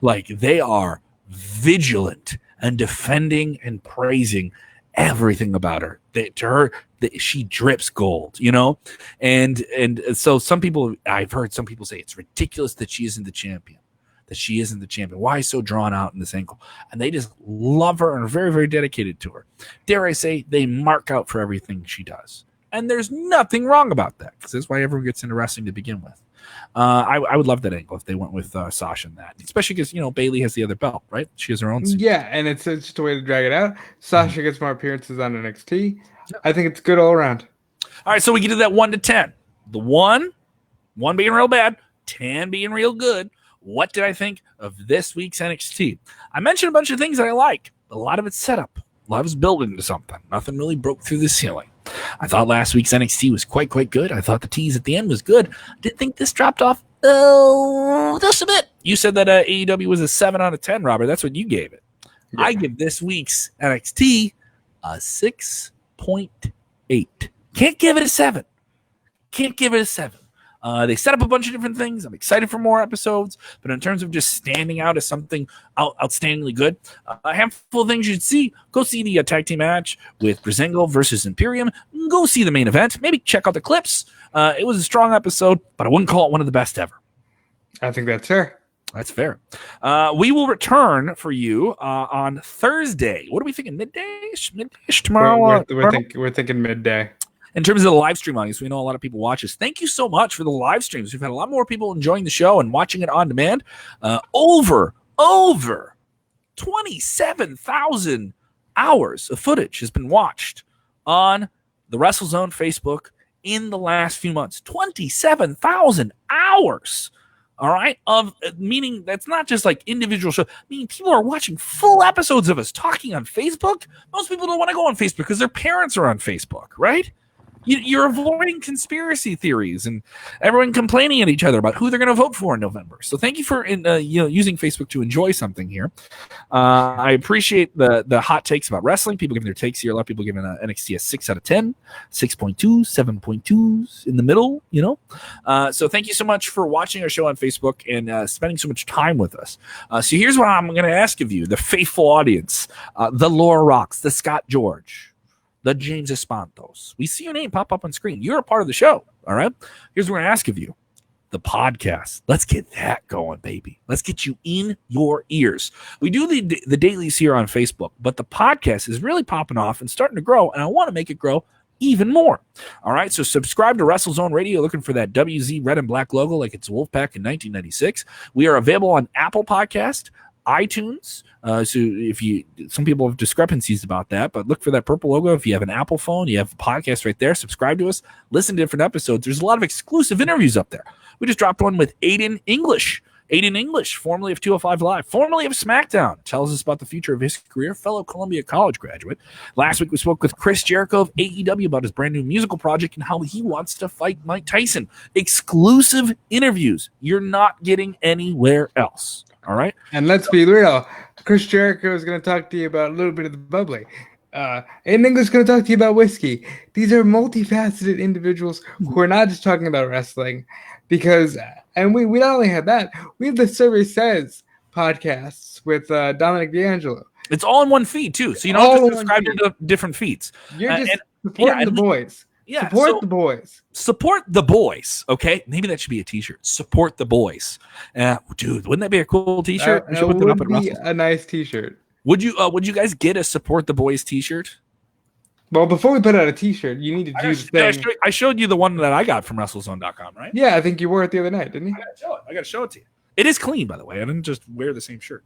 Like, they are vigilant and defending and praising everything about her. She drips gold, And so I've heard some people say it's ridiculous that she isn't the champion. Why so drawn out in this angle? And they just love her and are very, very dedicated to her. Dare I say, they mark out for everything she does. And there's nothing wrong about that, because that's why everyone gets into wrestling to begin with. I would love that angle if they went with Sasha in that, especially because Bayley has the other belt, right? She has her own. Yeah, and it's just a way to drag it out. Sasha gets more appearances on NXT. Yep. I think it's good all around. All right, so we get to that 1 to 10. The one being real bad, 10 being real good. What did I think of this week's NXT? I mentioned a bunch of things that I like. A lot of it's set up. A lot of it's building to something. Nothing really broke through the ceiling. I thought last week's NXT was quite good. I thought the tease at the end was good. I did think this dropped off just a bit. You said that AEW was a 7 out of 10, Robert. That's what you gave it. Yeah. I give this week's NXT a 6.8. Can't give it a 7. They set up a bunch of different things. I'm excited for more episodes, but in terms of just standing out as something outstandingly good, a handful of things you should see. Go see the tag team match with Breezango versus Imperium. Go see the main event. Maybe check out the clips. It was a strong episode, but I wouldn't call it one of the best ever. I think that's fair. That's fair. We will return for you on Thursday. What are we thinking? Midday-ish tomorrow? We're thinking midday. In terms of the live stream audience, we know a lot of people watch us. Thank you so much for the live streams. We've had a lot more people enjoying the show and watching it on demand. Over 27,000 hours of footage has been watched on the WrestleZone Facebook in the last few months. 27,000 hours. All right. Meaning that's not just like individual shows. Meaning people are watching full episodes of us talking on Facebook. Most people don't want to go on Facebook because their parents are on Facebook, right? You're avoiding conspiracy theories and everyone complaining at each other about who they're going to vote for in November. So thank you for using Facebook to enjoy something here. I appreciate the hot takes about wrestling. People giving their takes here. A lot of people giving NXT a 6 out of 10, 6.2, 7.2s in the middle. So thank you so much for watching our show on Facebook and spending so much time with us. So here's what I'm going to ask of you, the faithful audience, the Laura Rocks, the Scott George, the James Espantos. We see your name pop up on screen. You're a part of the show, all right? Here's what we're going to ask of you. The podcast. Let's get that going, baby. Let's get you in your ears. We do the dailies here on Facebook, but the podcast is really popping off and starting to grow, and I want to make it grow even more. All right, so subscribe to WrestleZone Radio, looking for that WZ red and black logo like it's Wolfpack in 1996. We are available on Apple Podcast, iTunes. So some people have discrepancies about that, but look for that purple logo. If you have an Apple phone, you have a podcast right there. Subscribe to us, listen to different episodes. There's a lot of exclusive interviews up there. We just dropped one with Aiden English, formerly of 205 Live, formerly of SmackDown, tells us about the future of his career, fellow Columbia College graduate. Last week we spoke with Chris Jericho of AEW about his brand new musical project and how he wants to fight Mike Tyson. Exclusive interviews you're not getting anywhere else. All right. And let's be real, Chris Jericho is going to talk to you about a little bit of the bubbly. Aiden English is going to talk to you about whiskey. These are multifaceted individuals who are not just talking about wrestling, because, and we not only have that, we have the Survey Says podcasts with Dominic D'Angelo. It's all in one feed too, so you don't have to subscribe to the different feeds. You're just supporting the boys. Yeah, support the boys. Support the boys, okay? Maybe that should be a T-shirt. Support the boys, dude. Wouldn't that be a cool T-shirt? We should put them up at Russell's. A nice T-shirt. Would you guys get a Support the Boys T-shirt? Well, before we put out a T-shirt, you need to do the thing. I showed you the one that I got from WrestleZone.com, right? Yeah, I think you wore it the other night, didn't you? I got to show it to you. It is clean, by the way. I didn't just wear the same shirt.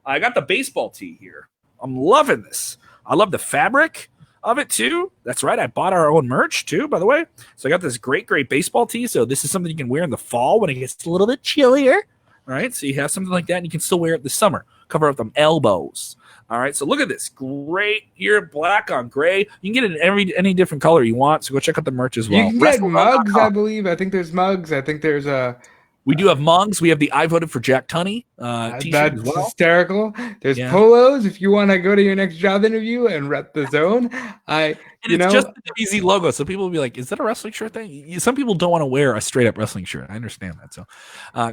I got the baseball tee here. I'm loving this. I love the fabric of it too. That's right. I bought our own merch too, by the way. So I got this great baseball tee. So this is something you can wear in the fall when it gets a little bit chillier. All right. So you have something like that and you can still wear it this summer. Cover up them elbows. All right. So look at this. Great here, black on gray. You can get it in any different color you want. So go check out the merch as well. You can get mugs, I believe. I think there's mugs. I think there's we do have mugs. We have the I Voted for Jack Tunney t-shirt that's as well. Hysterical. There's polos if you want to go to your next job interview and rep the zone. It's just the easy logo, so people will be like, "Is that a wrestling shirt thing?" Some people don't want to wear a straight up wrestling shirt. I understand that. So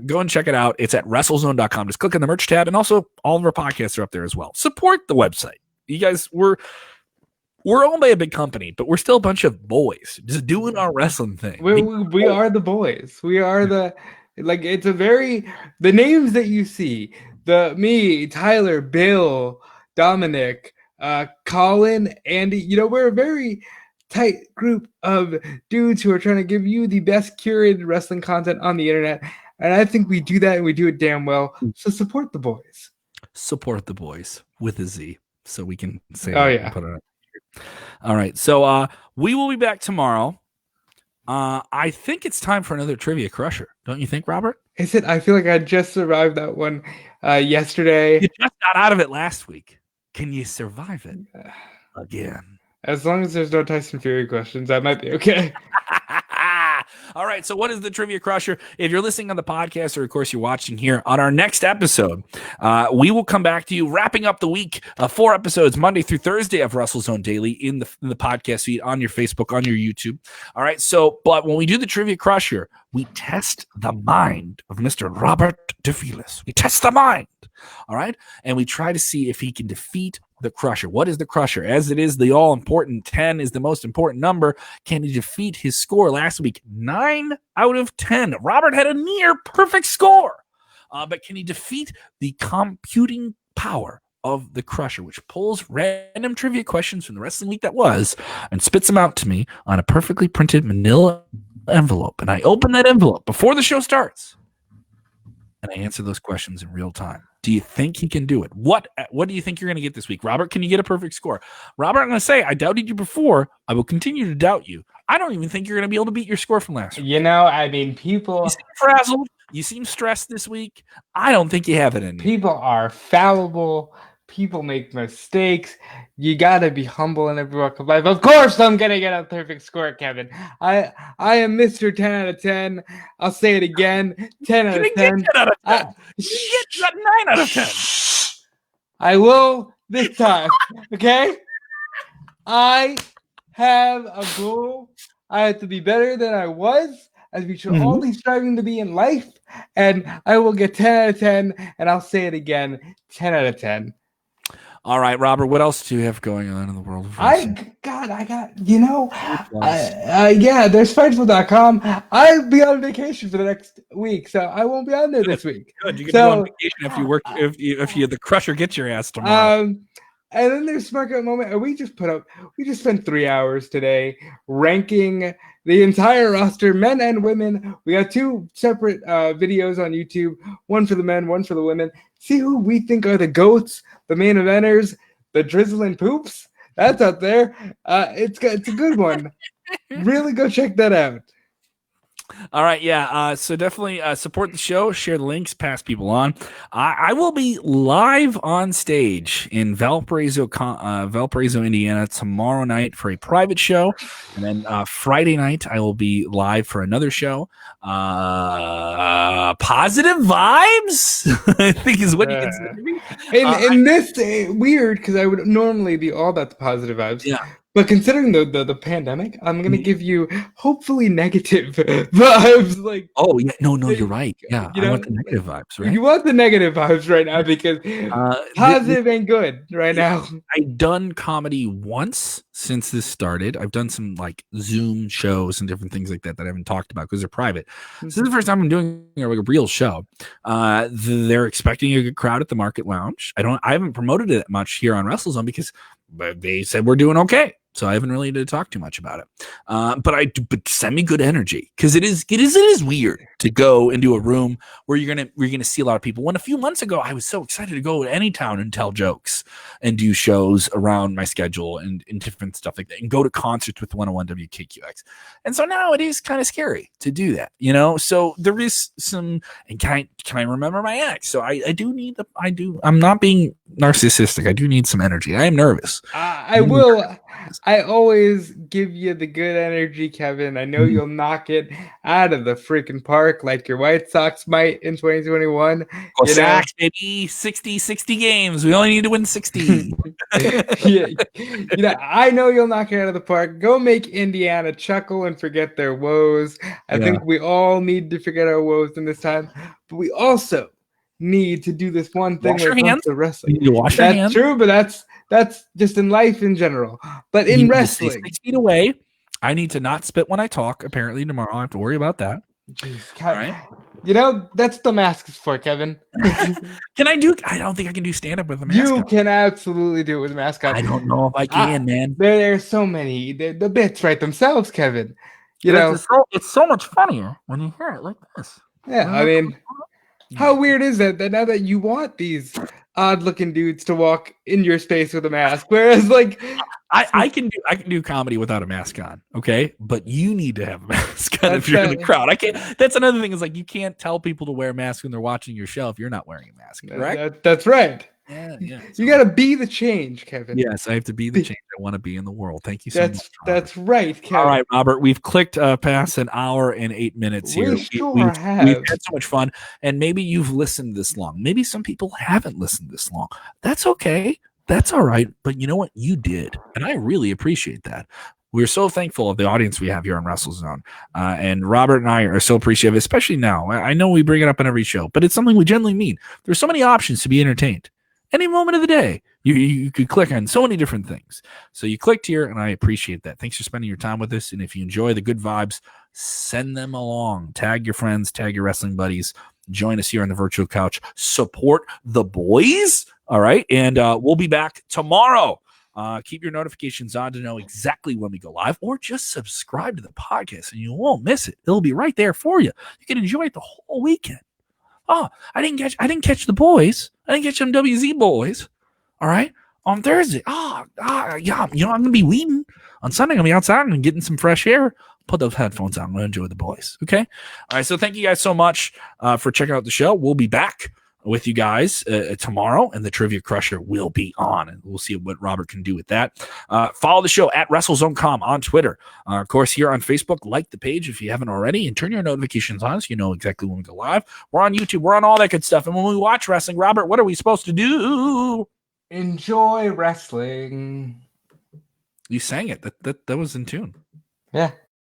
go and check it out. It's at WrestleZone.com. Just click on the merch tab, and also all of our podcasts are up there as well. Support the website. You guys, we're owned by a big company, but we're still a bunch of boys just doing our wrestling thing. We are the boys. We are the. Like, it's the names that you see, me, Tyler, Bill, Dominic, Colin, Andy, we're a very tight group of dudes who are trying to give you the best curated wrestling content on the internet. And I think we do that and we do it damn well. So support the boys. Support the boys with a Z. So we can say, put it up. All right. So we will be back tomorrow. I think it's time for another Trivia Crusher. Don't you think, Robert? Is it? I feel like I just survived that one yesterday. You just got out of it last week. Can you survive it again? As long as there's no Tyson Fury questions, that might be okay. All right, so what is the Trivia Crusher? If you're listening on the podcast, or of course you're watching here, on our next episode, we will come back to you wrapping up the week. 4 episodes, Monday through Thursday of WrestleZone Daily in the podcast feed, on your Facebook, on your YouTube. All right, but when we do the Trivia Crusher, we test the mind of Mr. Robert DeFelice. We test the mind, all right? And we try to see if he can defeat the Crusher. What is the Crusher? As it is the all-important 10 is the most important number. Can he defeat his score last week? 9 out of 10. Robert had a near perfect score. But can he defeat the computing power of the Crusher, which pulls random trivia questions from the wrestling week that was and spits them out to me on a perfectly printed manila envelope? And I open that envelope before the show starts and I answer those questions in real time. Do you think he can do it? What do you think you're going to get this week? Robert, can you get a perfect score? Robert, I'm going to say, I doubted you before. I will continue to doubt you. I don't even think you're going to be able to beat your score from last week. People... You seem frazzled. You seem stressed this week. I don't think you have it in you. People are fallible. People make mistakes. You gotta be humble in every walk of life. Of course, I'm gonna get a perfect score, Kevin. I am Mr. 10 out of 10. I'll say it again. 10 out of 10. 10 out of 10. You get 9 out of 10. I will this time. Okay? I have a goal. I have to be better than I was, as we should all be striving to be in life. And I will get 10 out of 10. And I'll say it again. 10 out of 10. All right, Robert, what else do you have going on in the world of wrestling? There's Fightful.com. I'll be on vacation for the next week, so I won't be on there this week. Good. You can go on vacation if you work, if the Crusher gets your ass tomorrow. And then there's Smart Gut Moment, and we just spent 3 hours today ranking the entire roster, men and women. We got 2 separate videos on YouTube, one for the men, one for the women. See who we think are the GOATs, the main eventers, the drizzling poops. That's out there. It's a good one. Really go check that out. All right, yeah. So definitely support the show, share the links, pass people on. I will be live on stage in Valparaiso, Indiana tomorrow night for a private show, and then Friday night I will be live for another show. Positive vibes, I think is what you consider me. And this weird because I would normally be all about the positive vibes. Yeah. But considering the pandemic, I'm gonna give you hopefully negative vibes. Like, oh yeah, no, you're right. Yeah, I want the negative vibes, right? You want the negative vibes right now because positive ain't good right now. I've done comedy once since this started. I've done some like Zoom shows and different things like that I haven't talked about because they're private. So this is the first time I'm doing a real show. They're expecting a good crowd at the Market Lounge. I haven't promoted it much here on WrestleZone because they said we're doing okay. So I haven't really need to talk too much about it. But send me good energy because it is weird to go into a room where you're gonna see a lot of people. When a few months ago I was so excited to go to any town and tell jokes and do shows around my schedule and different stuff like that and go to concerts with 101 WKQX. And so now it is kind of scary to do that, you know. So there is some. And can I remember my ex? So I'm not being narcissistic. I do need some energy. I am nervous. I will. I always give you the good energy, Kevin. I know you'll knock it out of the freaking park like your White Sox might in 2021. Sox, baby. 60 games. We only need to win 60. I know you'll knock it out of the park. Go make Indiana chuckle and forget their woes. I think we all need to forget our woes in this time. But we also need to do this one thing when it comes to wrestling. That's true, but that's just in life in general. But in wrestling, 6 feet away. I need to not spit when I talk. Apparently tomorrow I have to worry about that. Jeez, all right. You know, that's the mask is for, Kevin. I don't think I can do stand-up with a mask on. You can absolutely do it with a mask on. I don't know if I can, man. There's so many. The bits write themselves, Kevin. It's so much funnier when you hear it like this. Yeah, I mean, how weird is that now that you want these odd-looking dudes to walk in your space with a mask, whereas like I can do comedy without a mask on, okay? But you need to have a mask on if you're in the crowd. I can't. That's another thing is like you can't tell people to wear a mask when they're watching your show if you're not wearing a mask, correct? That's right. Yeah. You got to be the change, Kevin. Yes, I have to be the change I want to be in the world. Thank you so much. Robert. That's right, Kevin. All right, Robert, we've clicked past an hour and 8 minutes here. We've had so much fun, and maybe you've listened this long. Maybe some people haven't listened this long. That's okay. That's all right. But you know what? You did, and I really appreciate that. We're so thankful of the audience we have here on WrestleZone. And Robert and I are so appreciative, especially now. I know we bring it up on every show, but it's something we generally mean. There's so many options to be entertained. Any moment of the day, you could click on so many different things. So you clicked here, and I appreciate that. Thanks for spending your time with us. And if you enjoy the good vibes, send them along. Tag your friends, tag your wrestling buddies. Join us here on the virtual couch. Support the boys. All right. And we'll be back tomorrow. Keep your notifications on to know exactly when we go live, or just subscribe to the podcast and you won't miss it. It'll be right there for you. You can enjoy it the whole weekend. Oh, I didn't catch the boys. I didn't catch them WZ boys. All right. On Thursday. Yeah. You know, I'm going to be weeding. On Sunday, I'm going to be outside and getting some fresh air. Put those headphones on. I'm going to enjoy the boys. Okay. All right. So thank you guys so much for checking out the show. We'll be back with you guys tomorrow, and the Trivia Crusher will be on, and we'll see what Robert can do with that. Follow the show at WrestleZone.com on Twitter. Of course, here on Facebook, like the page if you haven't already, and turn your notifications on so you know exactly when we go live. We're on YouTube. We're on all that good stuff. And when we watch wrestling, Robert, what are we supposed to do? Enjoy wrestling. You sang it. That was in tune. Yeah.